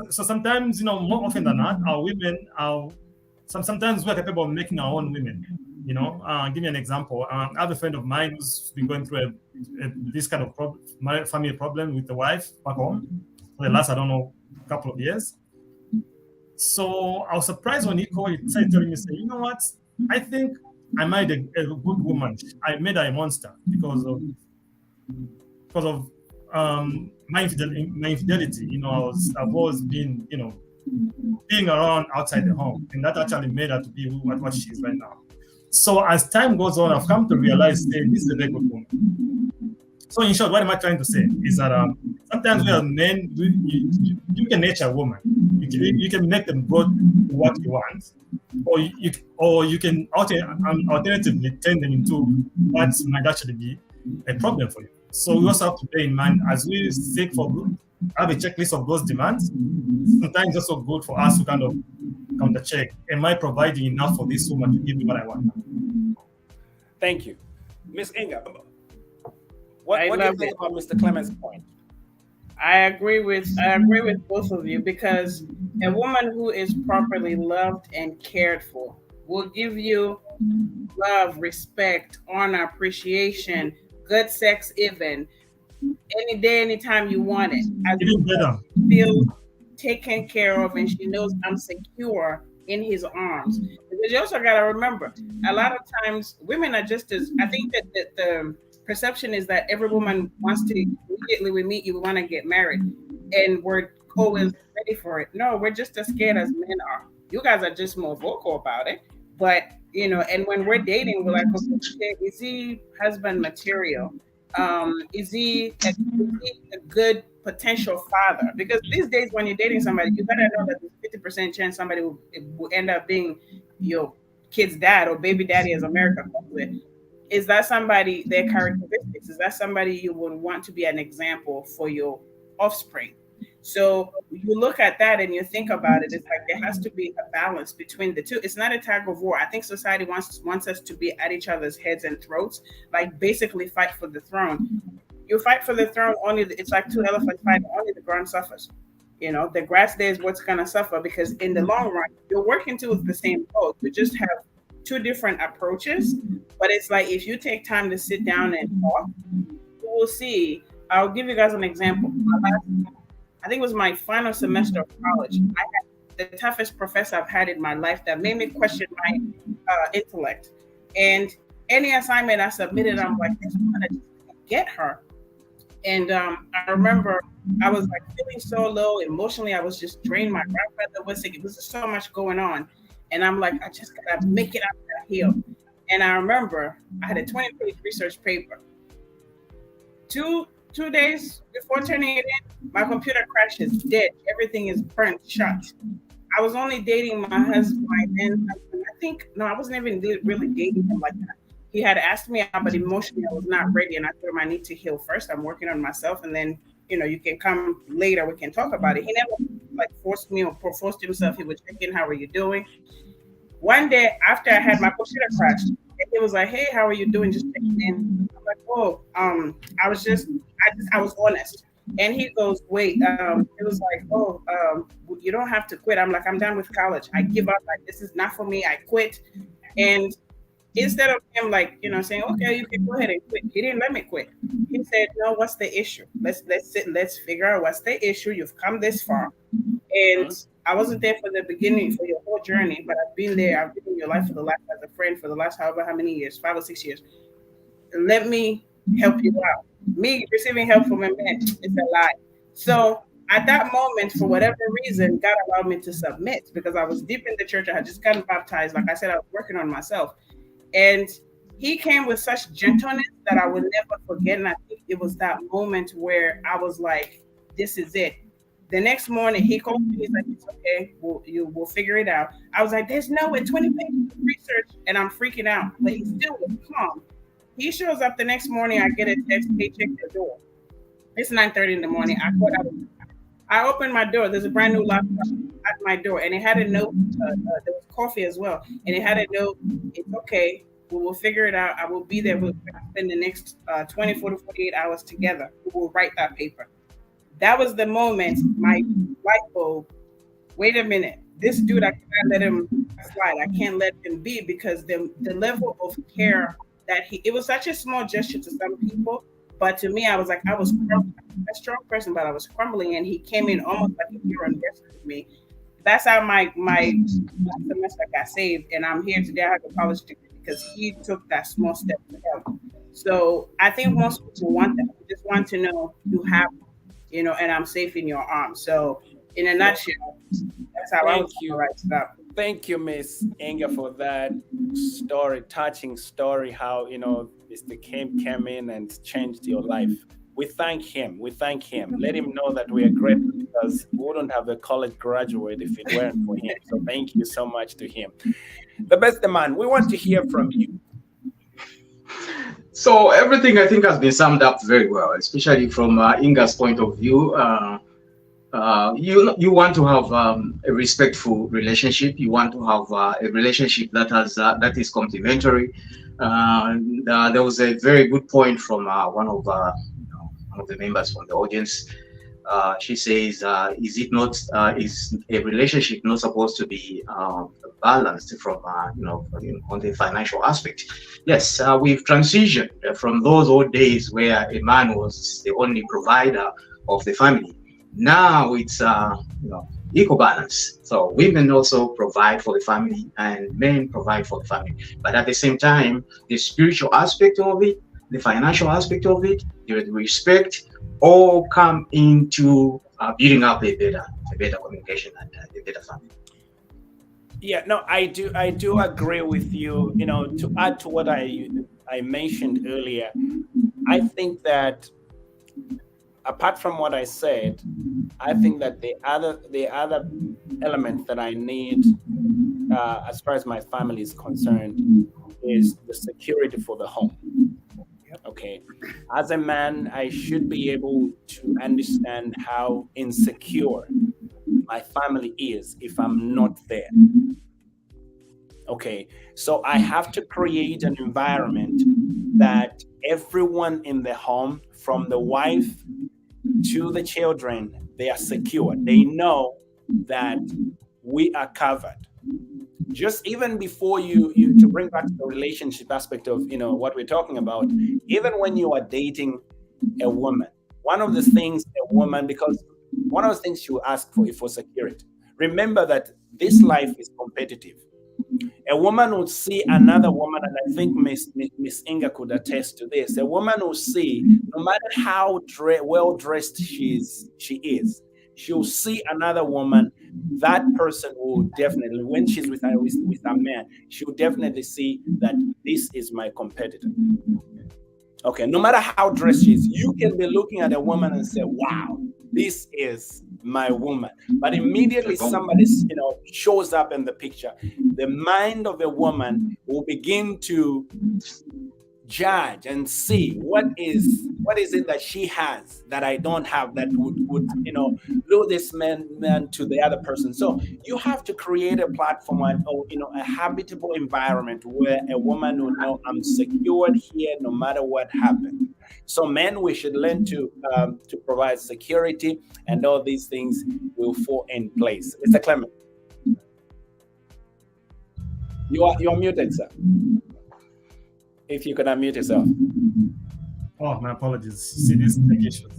sometimes, more often than not, our women sometimes we're capable of making our own women. Give me an example. I have a friend of mine who's been going through this kind of family problem with the wife back home for the last, couple of years. So I was surprised when he called. He started telling me, you know what? I think I married a good woman. I made her a monster because of my infidelity. I've always been, being around outside the home, and that actually made her to be what she is right now. So as time goes on, I've come to realize this is a very good woman. So in short, what am I trying to say is that sometimes we as men, you can nurture a woman. You can make them go what you want, or you can alternatively turn them into what might actually be a problem for you. So we also have to bear in mind as we seek for good, have a checklist of those demands. Sometimes it's also good for us to kind of counter check. Am I providing enough for this woman to give me what I want? Thank you, Miss Inga. What do you think about Mr. Clement's point? I agree with both of you because a woman who is properly loved and cared for will give you love, respect, honor, appreciation, good sex, even any day, anytime you want it. As you feel taken care of, and she knows I'm secure in his arms. Because you also got to remember, a lot of times women are just as. I think that the perception is that every woman wants to immediately we meet you, we want to get married, and we're always ready for it. No, we're just as scared as men are. You guys are just more vocal about it. But, you know, and when we're dating, we're like, okay, is he husband material? Is he a good potential father? Because these days, when you're dating somebody, you gotta know that there's 50% chance somebody will end up being your kid's dad or baby daddy, as America calls it. Is that somebody, their characteristics? Is that somebody you would want to be an example for your offspring? So you look at that and you think about it. It's like there has to be a balance between the two. It's not a tug of war. I think society wants us to be at each other's heads and throats, like basically fight for the throne. You fight for the throne, it's like two elephants fighting, only the ground suffers. You know, the grass there is what's gonna suffer, because in the long run, you're working towards the same goal. You just have two different approaches. But it's like, if you take time to sit down and talk, you will see. I'll give you guys an example. I think it was my final semester of college. I had the toughest professor I've had in my life that made me question my intellect. And any assignment I submitted, I'm like, this one, I just can't get her. And I remember I was like feeling so low emotionally. I was just drained. My grandfather was sick. It was just so much going on. And I'm like, I just gotta make it out of that hill. And I remember I had a 20-page research paper. Two days before turning it in, my computer crashes, dead. Everything is burnt, shut. I was only dating my husband, my then husband. I wasn't even really dating him like that. He had asked me out, but emotionally I was not ready. And I told him I need to heal first. I'm working on myself. And then, you know, you can come later. We can talk about it. He never like forced me or forced himself. He would check in. How are you doing? One day after I had my computer crashed, he was like, hey, how are you doing? Just checking in. I'm like, oh, I was honest. And he goes, wait, it was like, oh, you don't have to quit. I'm like, I'm done with college. I give up. Like, this is not for me. I quit. And instead of him, like, you know, saying, okay, you can go ahead and quit, he didn't let me quit. He said, no, what's the issue? Let's sit and let's figure out what's the issue. You've come this far. And I wasn't there for the beginning, for your whole journey, but I've been there. I've been in your life as a friend for the last however how many years, 5 or 6 years. Let me help you out. Me receiving help from a man is a lie. So at that moment, for whatever reason, God allowed me to submit, because I was deep in the church. I had just gotten baptized. Like I said, I was working on myself. And he came with such gentleness that I would never forget. And I think it was that moment where I was like, this is it. The next morning, he called me. He's like, it's okay. We'll figure it out. I was like, there's no way, 20 pages of research. And I'm freaking out. But he still was calm. He shows up the next morning. I get a text, hey, check your door. It's 9:30 in the morning. I opened my door. There's a brand new laptop at my door. And it had a note. There was coffee as well. And it had a note. It's okay. We will figure it out. I will be there. We'll spend the next 24 to 48 hours together. We will write that paper. That was the moment my light bulb, wait a minute, this dude, I can't let him slide. I can't let him be, because the level of care that it was such a small gesture to some people, but to me, I was crumbling. A strong person, but I was crumbling, and he came in almost like a hero and rescued me. That's how my semester got saved, and I'm here today. I have a college degree because he took that small step to help. So I think most people want that. They just want to know you have, you know, and I'm safe in your arms. So in a nutshell, that's how I was going to write stuff. Thank you, Miss Inga, for that story, touching story, how, you know, Mr. Kim came in and changed your life. We thank him. Let him know that we are grateful, because we wouldn't have a college graduate if it weren't for him. So thank you so much to him. The best man, we want to hear from you. So everything, I think, has been summed up very well, especially from Inga's point of view. You want to have a respectful relationship. You want to have a relationship that is complementary. There was a very good point from one of the members from the audience. She says, is a relationship not supposed to be balanced from on the financial aspect? Yes, we've transitioned from those old days where a man was the only provider of the family. Now it's equal balance. So women also provide for the family and men provide for the family. But at the same time, the spiritual aspect of it, the financial aspect of it, the respect, all come into building up a better communication and a better family. Yeah, no, I do agree with you. You know, to add to what I mentioned earlier, I think that apart from what I said, I think that the other element that I need, as far as my family is concerned, is the security for the home. Okay, as a man, I should be able to understand how insecure my family is if I'm not there. Okay, so I have to create an environment that everyone in the home, from the wife to the children, they are secure. They know that we are covered. Just even before you to bring back the relationship aspect of what we're talking about, even when you are dating a woman, one of the things a woman, because one of the things you ask for is for security. Remember that this life is competitive. A woman would see another woman, and I think Miss Inga could attest to this. A woman will see, no matter how well dressed she is, she'll see another woman. That person will definitely, when she's with a man, she'll definitely see that this is my competitor. Okay, no matter how dressed she is, you can be looking at a woman and say, "Wow, this is my woman." But immediately somebody, shows up in the picture, the mind of a woman will begin to judge and see what is it that she has that I don't have, that would lure this man to the other person. So you have to create a platform or a habitable environment where a woman will know I'm secured here no matter what happens. So men, we should learn to provide security, and all these things will fall in place. Mr. Clement, you are muted, sir. If you could unmute yourself. Oh, my apologies. See these tech issues.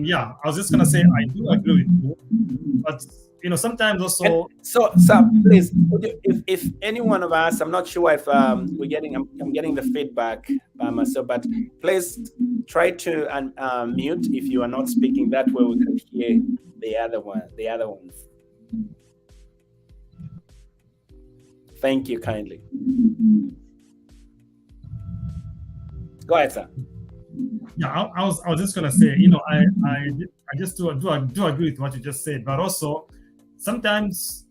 Yeah, I was just gonna say I do agree with you, but sometimes also. So, please, if any one of us, I'm not sure if I'm getting the feedback by myself, but please try to unmute if you are not speaking. That way we can hear the other ones. Thank you kindly. Go ahead, sir. Yeah, I was just gonna say, I just do agree with what you just said, but also sometimes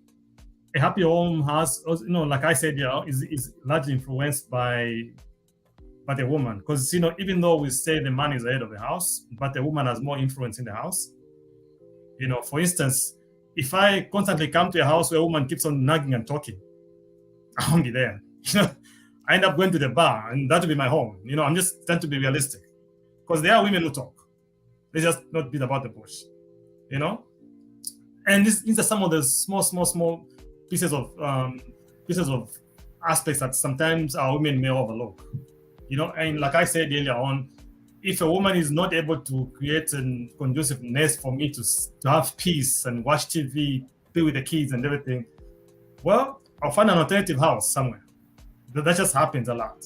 a happy home has, like I said, is largely influenced by the woman, because even though we say the man is the head of the house, but the woman has more influence in the house. For instance, if I constantly come to a house where a woman keeps on nagging and talking, I won't be there. I end up going to the bar, and that will be my home. I'm just trying to be realistic, because there are women who talk. They just not beat about the bush, And these are some of the small pieces of aspects that sometimes our women may overlook. And like I said earlier on, if a woman is not able to create a conducive nest for me to have peace and watch TV, play with the kids and everything, well, I'll find an alternative house somewhere. That just happens a lot,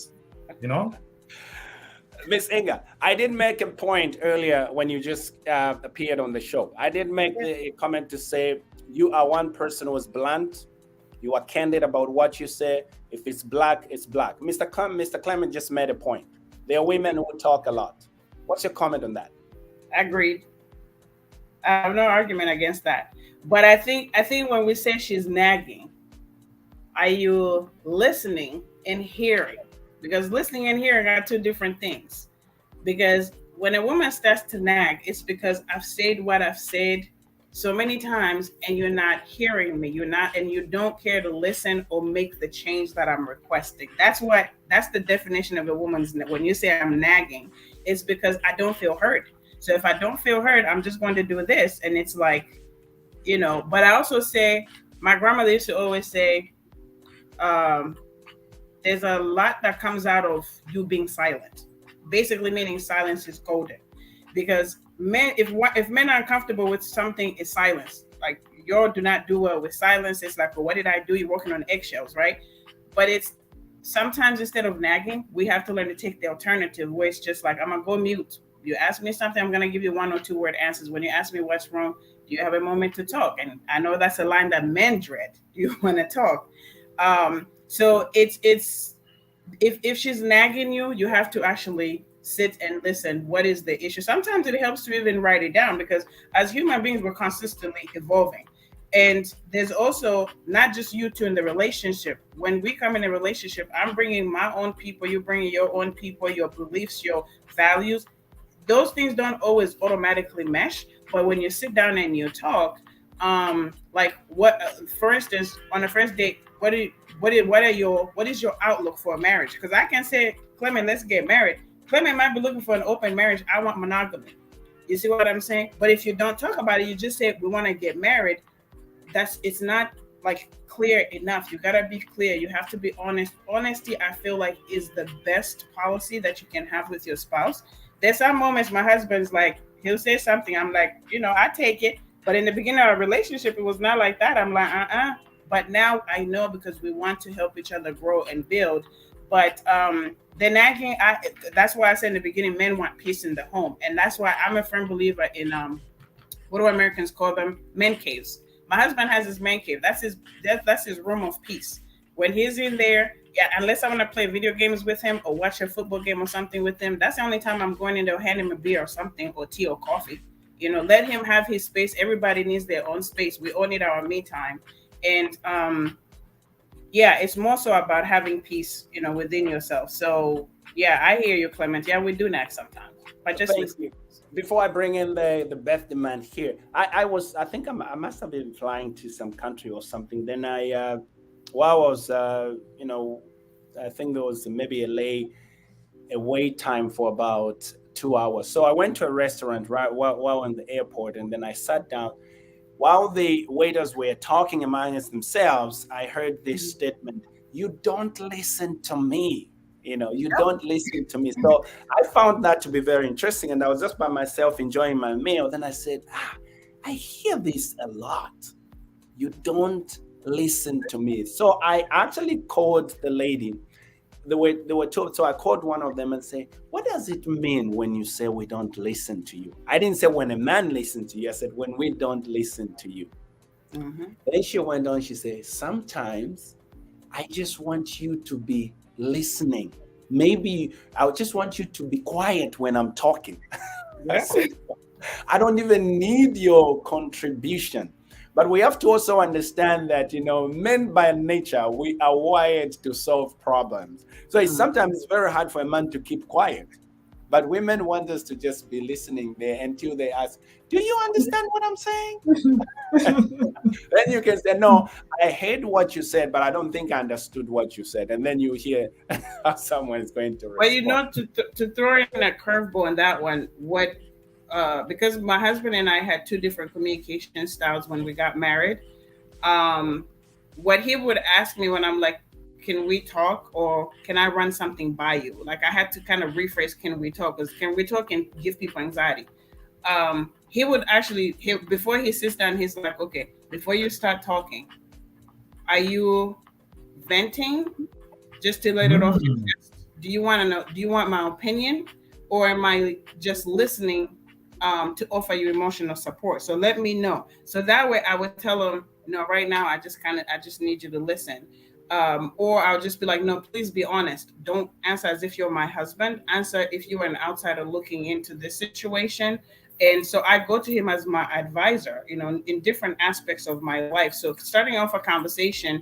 Miss Inga, I did make a point earlier when you just appeared on the show. I did make a comment to say you are one person who is blunt. You are candid about what you say. If it's black, it's black. Mr. Clement just made a point. There are women who talk a lot. What's your comment on that? Agreed. I have no argument against that. But I think when we say she's nagging, are you listening and hearing? Because listening and hearing are two different things. Because when a woman starts to nag, it's because I've said what I've said so many times and you're not hearing me. And you don't care to listen or make the change that I'm requesting. That's the definition of a woman's, when you say I'm nagging, it's because I don't feel heard. So if I don't feel heard, I'm just going to do this. And it's like, but I also say, my grandmother used to always say, there's a lot that comes out of you being silent, basically meaning silence is golden, because men, if men are uncomfortable with something, it's silence. Like y'all do not do well with silence. It's like, well, what did I do? You're walking on eggshells, right? But it's sometimes instead of nagging, we have to learn to take the alternative where it's just like, I'm gonna go mute. You ask me something, I'm gonna give you 1 or 2 word answers. When you ask me what's wrong, Do you have a moment to talk? And I know that's a line that men dread. Do you want to talk? So it's if she's nagging you, you have to actually sit and listen. What is the issue? Sometimes it helps to even write it down, because as human beings, we're consistently evolving. And there's also not just you two in the relationship. When we come in a relationship, I'm bringing my own people, you bringing your own people, your beliefs, your values. Those things don't always automatically mesh. But when you sit down and you talk, like what, for instance, on a first date, what is your outlook for a marriage? Because I can say, Clement, let's get married. Clement might be looking for an open marriage. I want monogamy. You see what I'm saying? But if you don't talk about it, you just say we want to get married. It's not like clear enough. You gotta be clear. You have to be honest. Honesty, I feel like, is the best policy that you can have with your spouse. There's some moments my husband's like, he'll say something. I'm like, I take it. But in the beginning of our relationship, it was not like that. I'm like, But now I know, because we want to help each other grow and build. But the nagging, that's why I said in the beginning, men want peace in the home. And that's why I'm a firm believer in, what do Americans call them? Men caves. My husband has his man cave. That's his room of peace. When he's in there, unless I want to play video games with him or watch a football game or something with him, that's the only time I'm going in there, hand him a beer or something, or tea or coffee. Let him have his space. Everybody needs their own space. We all need our me time. And it's more so about having peace, within yourself. So I hear you, Clement. Yeah, we do nag sometimes, but just listen. Before I bring in the Beth demand here, I must have been flying to some country or something. Then I was I think there was maybe a wait time for about 2 hours. So I went to a restaurant right while in the airport, and then I sat down. While the waiters were talking amongst themselves, I heard this statement: "You don't listen to me. You don't listen to me." So I found that to be very interesting. And I was just by myself enjoying my meal. Then I said, I hear this a lot. You don't listen to me. So I actually called the lady. They were told. So I called one of them and say, "What does it mean when you say we don't listen to you?" I didn't say when a man listens to you. I said when we don't listen to you. Mm-hmm. Then she went on. She said, "Sometimes I just want you to be listening. Maybe I just want you to be quiet when I'm talking." I said, "I don't even need your contribution." But we have to also understand that, men by nature, we are wired to solve problems. So sometimes it's very hard for a man to keep quiet. But women want us to just be listening there until they ask, "Do you understand what I'm saying?" Then you can say, "No, I heard what you said, but I don't think I understood what you said." And then you hear how someone is going to respond. Well, to throw in a curveball on that one, because my husband and I had two different communication styles when we got married. What he would ask me when I'm like, "Can we talk?" or "Can I run something by you?" Like I had to kind of rephrase "Can we talk?" because "Can we talk?" can give people anxiety. He would actually, before he sits down, he's like, "Okay, before you start talking, are you venting just to let it off your chest? Do you want to know? Do you want my opinion, or am I just listening to offer you emotional support? So let me know." So that way I would tell him, "No, right now I just need you to listen." Or I'll just be like, "No, please be honest. Don't answer as if you're my husband. Answer if you're an outsider looking into this situation." And so I go to him as my advisor, in different aspects of my life. So starting off a conversation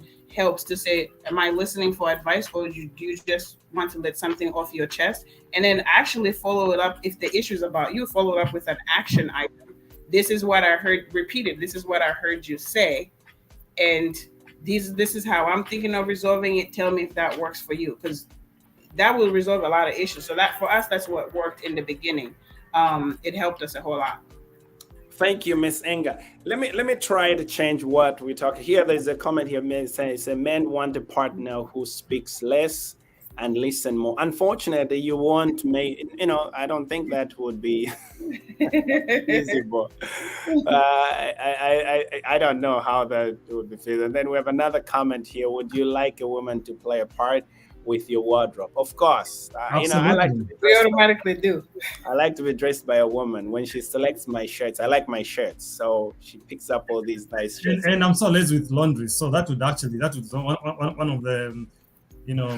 helps to say, "Am I listening for advice, or do you just want to let something off your chest?" And then actually follow it up. If the issue is about you, follow it up with an action item. "This is what I heard repeated. This is what I heard you say. And this is how I'm thinking of resolving it. Tell me if that works for you." Because that will resolve a lot of issues. So that for us, that's what worked in the beginning. It helped us a whole lot. Thank you, Miss Enga. Let me try to change what we talk here. There's a comment here saying men want a partner who speaks less and listen more. Unfortunately, you won't make. I don't think that would be easy, but I don't know how that would be. And then we have another comment here. Would you like a woman to play a part? with your wardrobe? Of course, you know, I like to be We automatically do. I like to be dressed by a woman. When she selects my shirts, I like my shirts, so she picks up all these nice shirts. And I'm so lazy with laundry, so that would one of the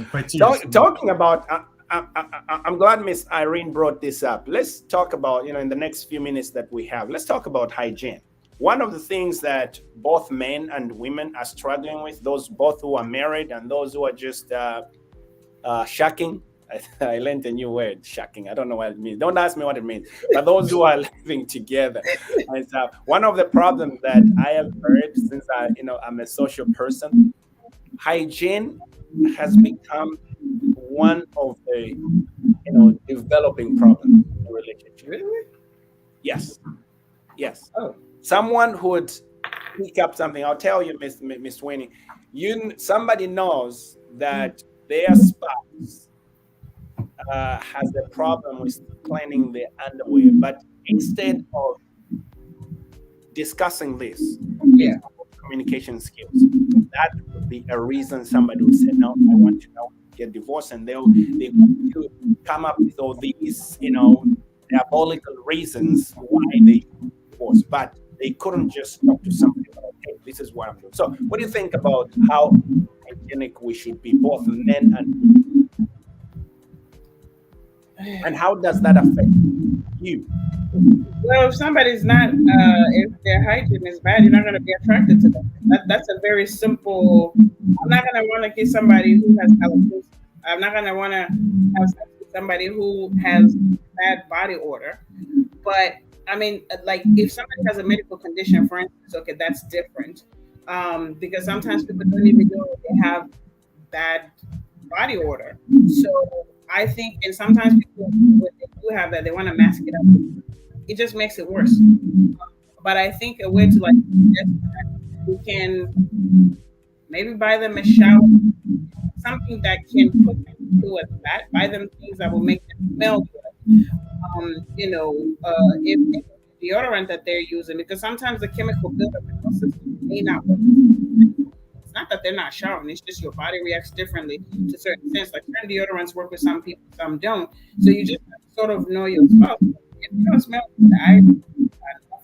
criteria. Talking about, I'm glad Miss Irene brought this up. Let's talk about, in the next few minutes that we have, let's talk about hygiene. One of the things that both men and women are struggling with, those both who are married and those who are just shacking. I learned a new word, shacking. I don't know what it means. Don't ask me what it means. But those who are living together. And one of the problems that I have heard since I'm a social person, hygiene has become one of the developing problems in a relationship. Really? Yes. Oh. Someone who would pick up something. I'll tell you, Miss Winnie. Somebody knows that their spouse has a problem with cleaning their underwear, but instead of discussing this, communication skills, that would be a reason somebody would say, "No, I want to get divorced," and they come up with all these, diabolical reasons why they divorce, but they couldn't just talk to somebody about, "Hey, this is what I'm doing." So, what do you think about how hygienic we should be, both men and women? And how does that affect you? Well, if somebody's not, if their hygiene is bad, you're not going to be attracted to them. That's a very simple. I'm not going to want to kiss somebody who has allergies. I'm not going to want to have sex with somebody who has bad body odor. But I mean, like if somebody has a medical condition, for instance, okay, that's different. Because sometimes people don't even know they have bad body odor. So I think, and sometimes people, when they do have that, they want to mask it up. It just makes it worse. But I think a way to you can maybe buy them a shower, something that can put them to a fat, buy them things that will make them smell good. If deodorant that they're using, because sometimes the chemical buildup in the system may not work. It's not that they're not showering, it's just your body reacts differently to certain things. Like certain deodorants work with some people, some don't. So you just have to sort of know your spouse. If you don't smell good, I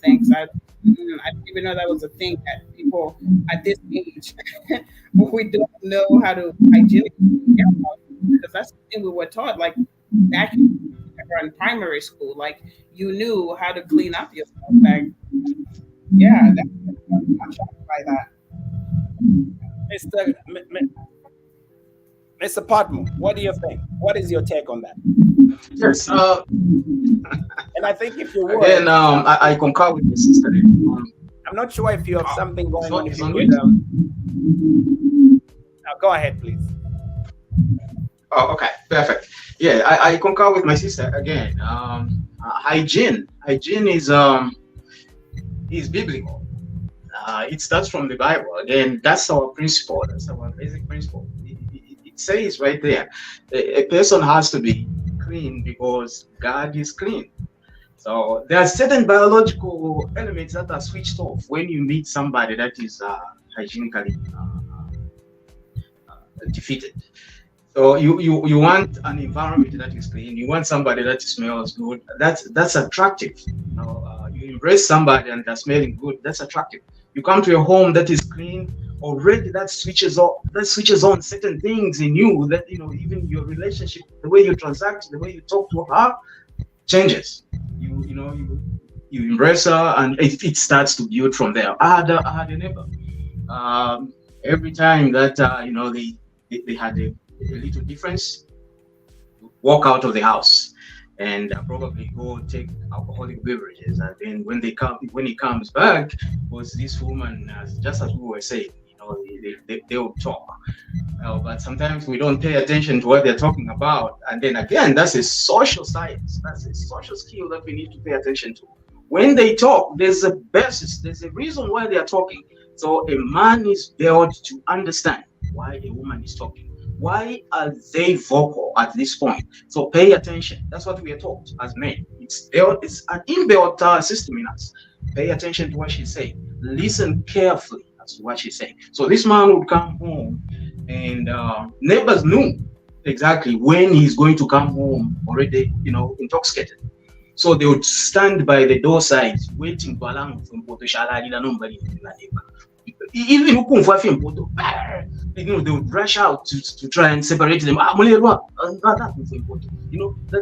thanks. I didn't even know that was a thing that people at this age we don't know how to hygienically get about, because that's the thing we were taught, like back in primary school, like you knew how to clean up yourself. Like, I'm shocked by that. Mr. Patmo, what do you think? What is your take on that? Yes. And I think if you would, again, I concur with the sister. I'm not sure if you have something going on. If you on would, now go ahead, please. Oh, okay, perfect. Yeah, I concur with my sister again. Hygiene is biblical. It starts from the Bible. Again, that's our principle. That's our basic principle. It says right there, a person has to be clean because God is clean. So there are certain biological elements that are switched off when you meet somebody that is hygienically defeated. So you want an environment that is clean. You want somebody that smells good. That's attractive. You embrace somebody and they're smelling good. That's attractive. You come to a home that is clean already. That switches on certain things in you. That even your relationship, the way you transact, the way you talk to her, changes. You embrace her, and it starts to build from there. I had a neighbor. Every time that they had a little difference, walk out of the house and probably go take alcoholic beverages, and then when he comes back, was this woman, just as we were saying, they'll talk. But sometimes we don't pay attention to what they're talking about, and then again, that's a social science. That's a social skill that we need to pay attention to. When they talk, there's a basis, there's a reason why they are talking. So a man is built to understand why a woman is talking. Why are they vocal at this point? So pay attention. That's what we are taught as men. It's an inbuilt system in us. Pay attention to what she's saying. Listen carefully as to what she's saying. So this man would come home, and neighbors knew exactly when he's going to come home already, intoxicated. So they would stand by the door side waiting for alarm from even ukumva impoto, they would rush out to try and separate them. That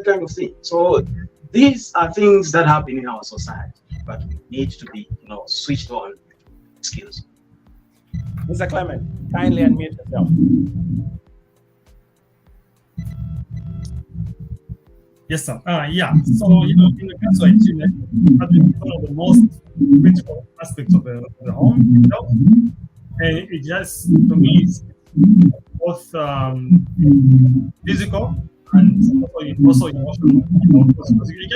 kind of thing. So these are things that happen in our society, but we need to be, switched on skills. Mr. Clement, kindly unmute yourself. Yes, sir. Yeah. So, in regards to hygiene, I think one of the most critical aspects of the home itself, and it just, to me, is both physical and also emotional. Because it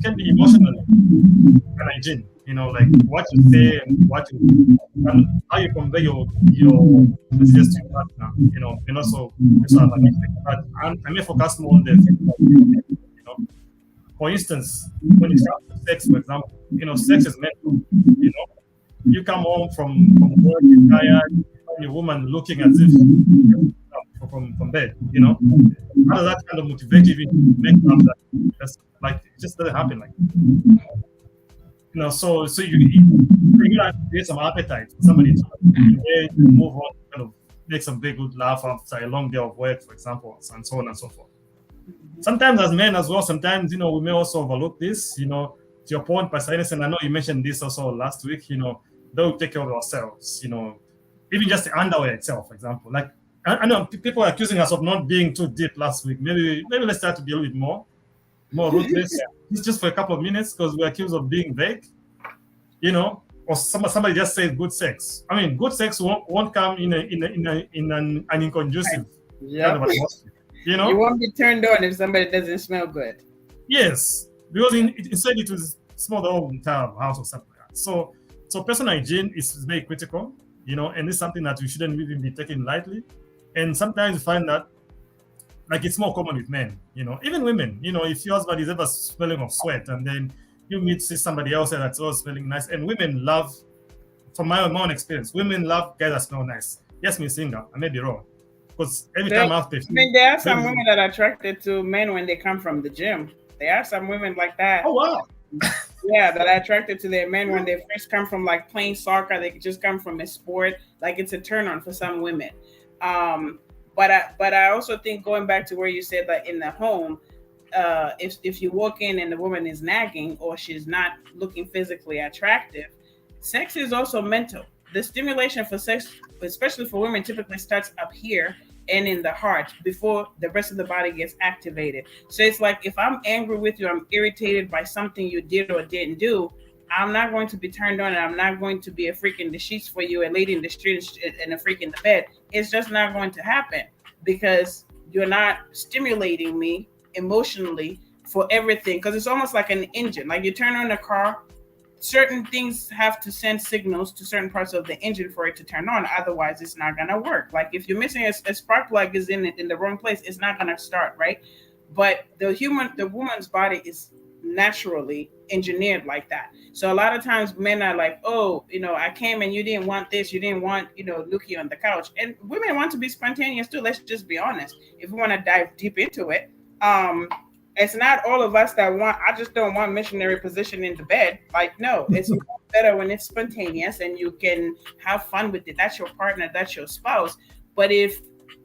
can be emotional and hygiene. Like what you say and and how you convey your messages to your partner. And also but I may focus more on the physical. For instance, when it comes to sex, for example, sex is mental. You come home from work, you're tired, your woman looking as if from bed. How does that kind of motivate you to make up that? That's like it just doesn't happen like. So you have to create some appetite for somebody to move on, kind of make some big good laugh after a long day of work, for example, and so on and so forth. Sometimes as men as well, sometimes, we may also overlook this, to your point, Pastor Innocent, I know you mentioned this also last week, they'll take care of ourselves, even just the underwear itself, for example. Like, I know people are accusing us of not being too deep last week. Maybe let's start to be a little bit more ruthless. It's just for a couple of minutes because we're accused of being vague, or somebody just said good sex. I mean, good sex won't come in an inconducive kind of atmosphere. You won't be turned on if somebody doesn't smell good. Yes, because instead it will smell the whole entire house or something like that. So personal hygiene is very critical, and it's something that we shouldn't even be taken lightly. And sometimes you find that, like, it's more common with men, even women. If your husband is ever smelling of sweat, and then you see somebody else that's all smelling nice, and women love, from my own experience, women love guys that smell nice. Yes, Miss Singa, I may be wrong. Because every time after, there are some women that are attracted to men when they come from the gym. There are some women like that. Oh wow! Yeah, that are attracted to their men when they first come from like playing soccer. They just come from a sport. Like it's a turn on for some women. But I also think going back to where you said that in the home, if you walk in and the woman is nagging or she's not looking physically attractive, sex is also mental. The stimulation for sex, especially for women, typically starts up here and in the heart before the rest of the body gets activated. So it's like if I'm angry with you, I'm irritated by something you did or didn't do, I'm not going to be turned on and I'm not going to be a freak in the sheets for you, a lady in the street and a freak in the bed. It's just not going to happen because you're not stimulating me emotionally for everything. Because it's almost like an engine. Like you turn on a car, certain things have to send signals to certain parts of the engine for it to turn on. Otherwise, it's not going to work. Like if you're missing a spark plug is in the wrong place, it's not going to start, right? But the woman's body is naturally engineered like that. So a lot of times men are like, oh, I came and you didn't want this, you didn't want, Lukey on the couch. And women want to be spontaneous too. Let's just be honest. If we want to dive deep into it, it's not all of us that I just don't want missionary position in the bed. Like, no, it's better when it's spontaneous and you can have fun with it. That's your partner, that's your spouse. But if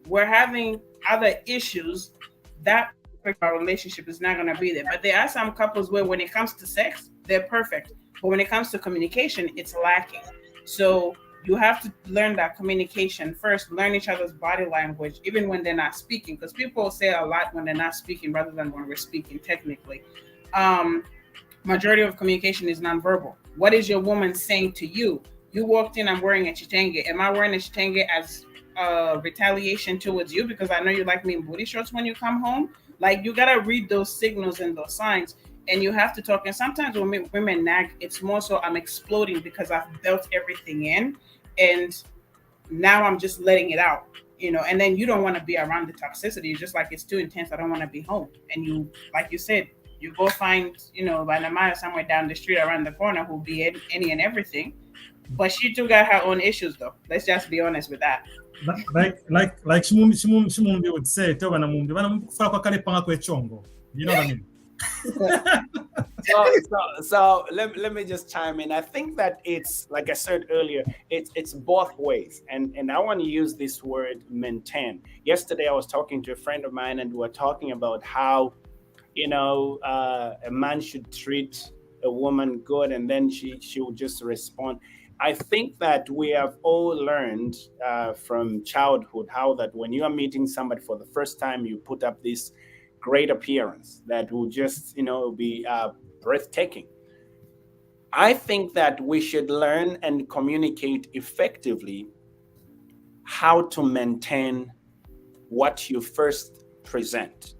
we're having other issues, that our relationship is not going to be there. But there are some couples where when it comes to sex, they're perfect. But when it comes to communication, it's lacking. So you have to learn that communication first, learn each other's body language, even when they're not speaking, because people say a lot when they're not speaking rather than when we're speaking technically. Majority of communication is nonverbal. What is your woman saying to you? You walked in, I'm wearing a chitenge. Am I wearing a chitenge as retaliation towards you because I know you like me in booty shorts when you come home? Like, you got to read those signals and those signs, and you have to talk. And sometimes when women nag, it's more so I'm exploding because I've built everything in, and now I'm just letting it out, and then you don't want to be around the toxicity. You're just like, it's too intense. I don't want to be home. And you, like you said, you go find, Vanamaya somewhere down the street around the corner who'll be any and everything. But she too got her own issues, though. Let's just be honest with that. like Shimumbi would say, you know what I mean? So let me just chime in. I think that it's, like I said earlier, it's both ways, and I want to use this word maintain. Yesterday I was talking to a friend of mine, and we were talking about how, a man should treat a woman good, and then she will just respond. I think that we have all learned from childhood how that when you are meeting somebody for the first time, you put up this great appearance that will just, be breathtaking. I think that we should learn and communicate effectively how to maintain what you first present.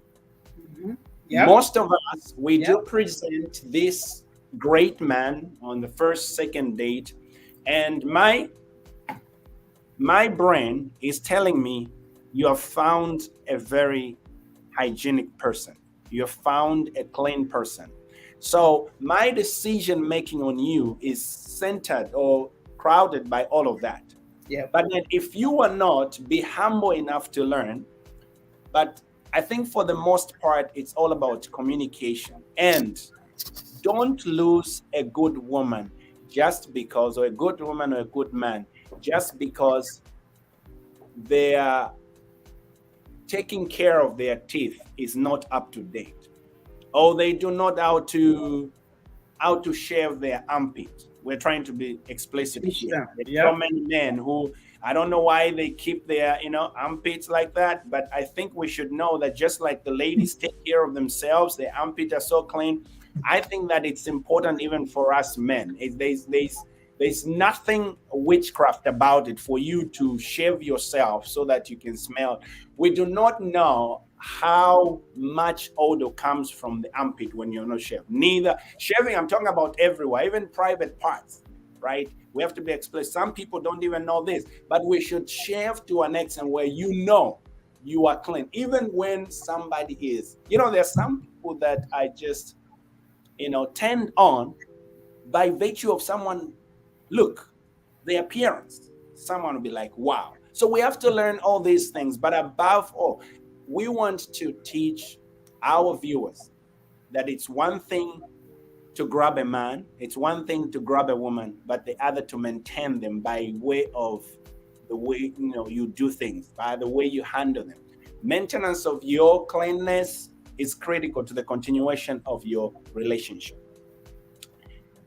Mm-hmm. Yep. Most of us, we do present this great man on the first, second date, and my brain is telling me you have found a very hygienic person. You have found a clean person. So my decision making on you is centered or crowded by all of that. Yeah. But then if you are not, be humble enough to learn. But I think for the most part, it's all about communication. And don't lose a good woman just because, or a good woman or a good man, just because they are taking care of their teeth is not up to date, or they do not how to shave their armpit. We're trying to be explicit here. There's so many men who, I don't know why they keep their armpits like that, but I think we should know that just like the ladies take care of themselves, their armpits are so clean. I think that it's important even for us men. There's nothing witchcraft about it for you to shave yourself so that you can smell. We do not know how much odor comes from the armpit when you're not shaved. Neither shaving, I'm talking about everywhere, even private parts, right? We have to be explicit. Some people don't even know this, but we should shave to an extent where you are clean, even when somebody is. There's some people that I just, tend on by virtue of someone. Look, the appearance, someone will be like, wow. So we have to learn all these things. But above all, we want to teach our viewers that it's one thing to grab a man, it's one thing to grab a woman, but the other to maintain them by way of the way you do things, by the way you handle them. Maintenance of your cleanness is critical to the continuation of your relationship.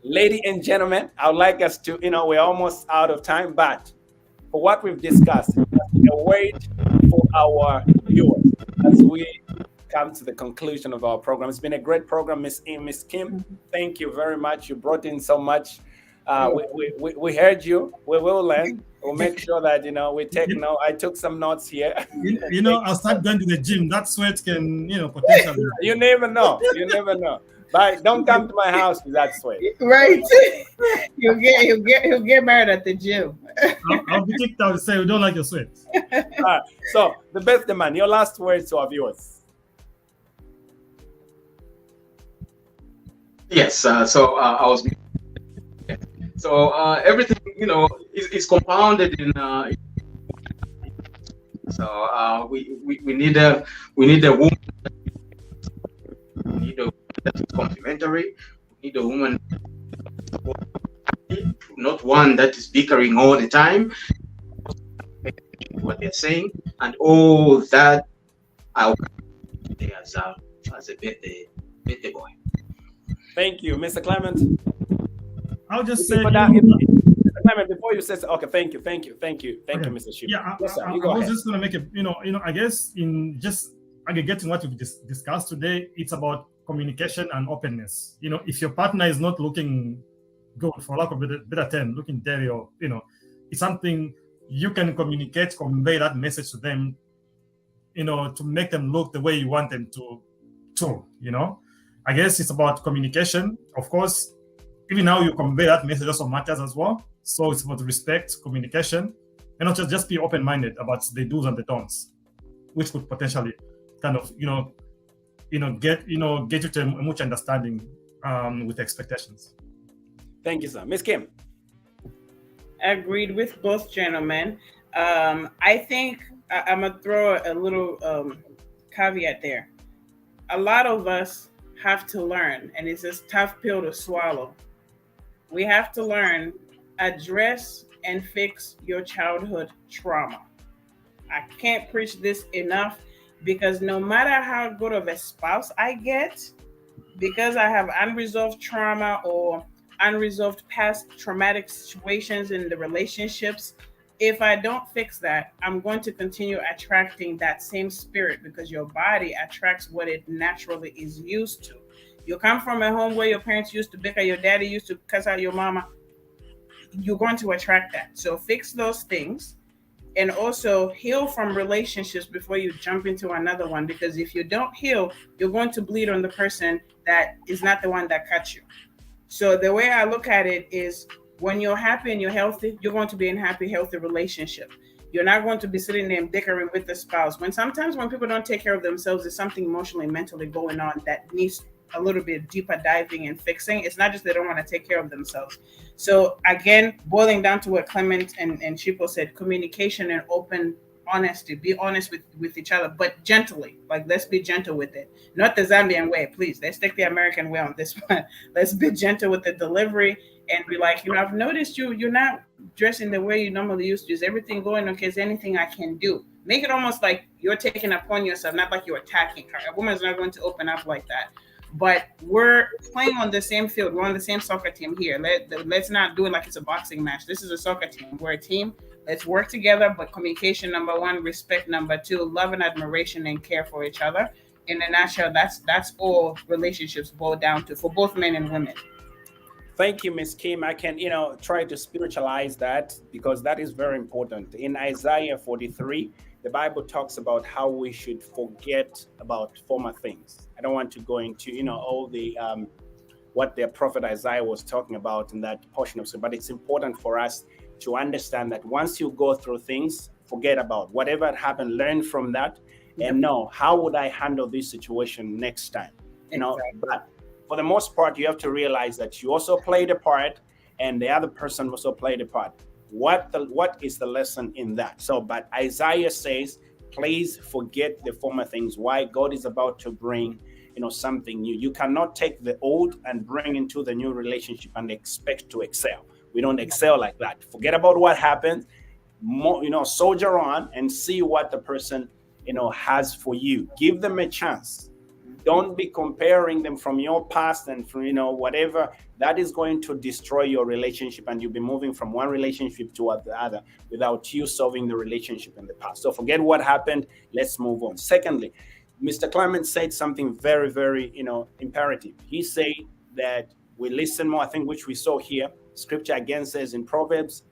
Ladies and gentlemen, I would like us to, we're almost out of time, but for what we've discussed, a word for our viewers as we come to the conclusion of our program. It's been a great program, Miss Kim. Thank you very much. You brought in so much. We heard you. We will learn. We'll make sure that we take note. I took some notes here. I'll start going to the gym. That sweat can, potentially. You never know. But don't come to my house with that sweat. Right. He'll get married at the gym. I'll be kicked out to say we don't like your sweat. All right. So the best man, your last words to our viewers. Yes. So everything is compounded in. So we need a woman. We need a that is complementary. We need a woman, not one that is bickering all the time. What they're saying, and all that I want as a birthday boy. Thank you, Mr. Clement. I'll just say, Clement, before you say, okay, thank you, Mr. Ship. Yeah, I was just gonna make it. I guess in just aggregating what we've discussed today, it's about communication and openness. If your partner is not looking good, for lack of a better term, looking dirty, or it's something you can communicate, convey that message to them, to make them look the way you want them to. I guess it's about communication. Of course, even how you convey that message also matters as well. So it's about respect, communication, and not just be open-minded about the do's and the don'ts, which could potentially kind of get you to a much understanding with expectations. Thank you, sir. Miss Kim. Agreed with both gentlemen. I think I'm gonna throw a little caveat there. A lot of us have to learn, and it's a tough pill to swallow. We have to learn, address and fix your childhood trauma. I can't preach this enough, because no matter how good of a spouse I get, because I have unresolved trauma or unresolved past traumatic situations in the relationships, if I don't fix that, I'm going to continue attracting that same spirit, because your body attracts what it naturally is used to. You come from a home where your parents used to bicker, your daddy used to cuss out your mama, you're going to attract that. So fix those things, and also heal from relationships before you jump into another one, because if you don't heal, you're going to bleed on the person that is not the one that cut you. So the way I look at it is, when you're happy and you're healthy, you're going to be in happy, healthy relationship. You're not going to be sitting there and bickering with the spouse. Sometimes when people don't take care of themselves, there's something emotionally, mentally going on that needs a little bit deeper diving and fixing. It's not just they don't want to take care of themselves. So again, boiling down to what Clement and Chipo said, communication and open honesty. Be honest with each other, but gently. Like, let's be gentle with it. Not the Zambian way, please. Let's take the American way on this one. Let's be gentle with the delivery and be like, I've noticed you're not dressing the way you normally used to. Is everything going okay? Is there anything I can do? Make it almost like you're taking upon yourself, not like you're attacking her. A woman's not going to open up like that. But we're playing on the same field. We're on the same soccer team here. Let's not do it like it's a boxing match. This is a soccer team. We're a team. Let's work together. But communication, number one, respect, number two, love and admiration and care for each other. In a nutshell, that's all relationships boil down to, for both men and women. Thank you, Ms. Kim. I can, try to spiritualize that, because that is very important. In Isaiah 43, the Bible talks about how we should forget about former things. I don't want to go into, all the what the prophet Isaiah was talking about in that portion of it, but it's important for us to understand that once you go through things, forget about whatever had happened, learn from that, and know, how would I handle this situation next time? But for the most part, you have to realize that you also played a part, and the other person also played a part. What is the lesson in that? So, but Isaiah says, please forget the former things. Why? God is about to bring, something new. You cannot take the old and bring into the new relationship and expect to excel. We don't excel like that. Forget about what happened. Soldier on and see what the person, has for you. Give them a chance. Don't be comparing them from your past and from, whatever. That is going to destroy your relationship, and you'll be moving from one relationship to the other without you solving the relationship in the past. So forget what happened. Let's move on. Secondly, Mr. Clement said something very, very, imperative. He said that we listen more, I think, which we saw here. Scripture again says in Proverbs,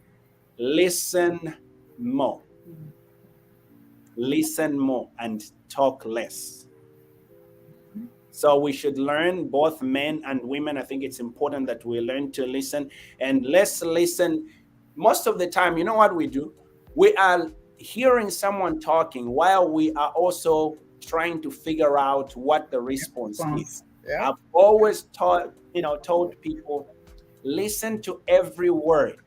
listen more. Listen more and talk less. So we should learn, both men and women. I think it's important that we learn to listen, and let's listen. Most of the time, you know what we do? We are hearing someone talking while we are also trying to figure out what the response is. Yeah. I've always told people, listen to every word,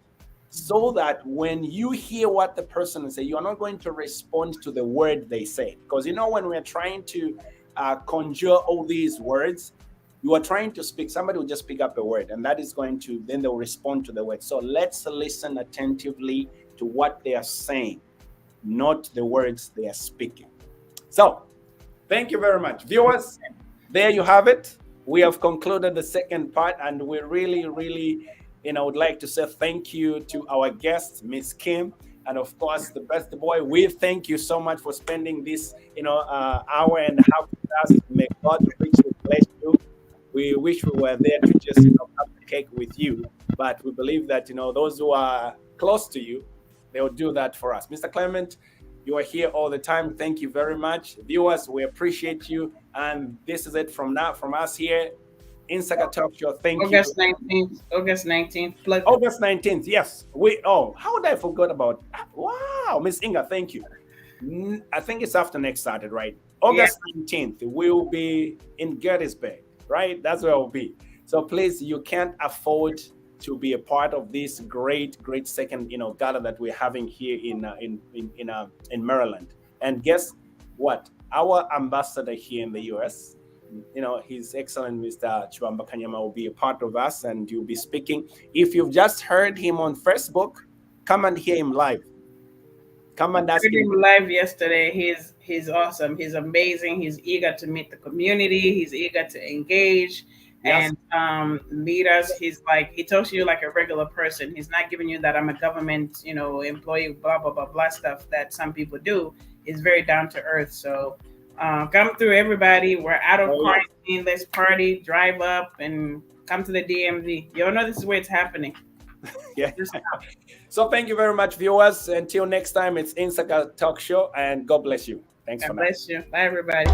so that when you hear what the person is saying, you're not going to respond to the word they say. Because when we're trying to conjure all these words, you are trying to speak, somebody will just pick up a word, and that is going to, then they'll respond to the word. So let's listen attentively to what they are saying, not the words they are speaking. So thank you very much, viewers. There you have it. We have concluded the second part, and we really, really, would like to say thank you to our guest, Miss Kim, and of course, the best boy. We thank you so much for spending this, hour and a half with us. May God richly bless you. We wish we were there to just, have the cake with you. But we believe that, those who are close to you, they will do that for us. Mr. Clement, you are here all the time. Thank you very much. Viewers, we appreciate you. And this is it from us here. Insaka Talk Show. Thank you. August 19th. August 19th. August 19th. Yes. How would I forget about? Wow, Miss Inga, thank you. I think it's after next Saturday, right? August 19th. We'll be in Gettysburg, right? That's where we'll be. So please, you can't afford to be a part of this great second gala that we're having here in Maryland. And guess what? Our ambassador here in the US, His Excellent Mr. Chibamba Kanyama will be a part of us, and you'll be speaking. If you've just heard him on Facebook, come and hear him live. Come and ask him live yesterday. He's awesome. He's amazing. He's eager to meet the community. He's eager to engage. Yes. And meet us. He talks to you like a regular person. He's not giving you that I'm a government, employee, blah, blah, blah, blah stuff that some people do. He's very down to earth. So come through, everybody. We're out of quarantine. Let's party, drive up, and come to the DMV. You all know this is where it's happening. Yeah. So thank you very much, viewers. Until next time, it's Insaka Talk Show, and God bless you. Thanks for now. God bless you. Bye, everybody.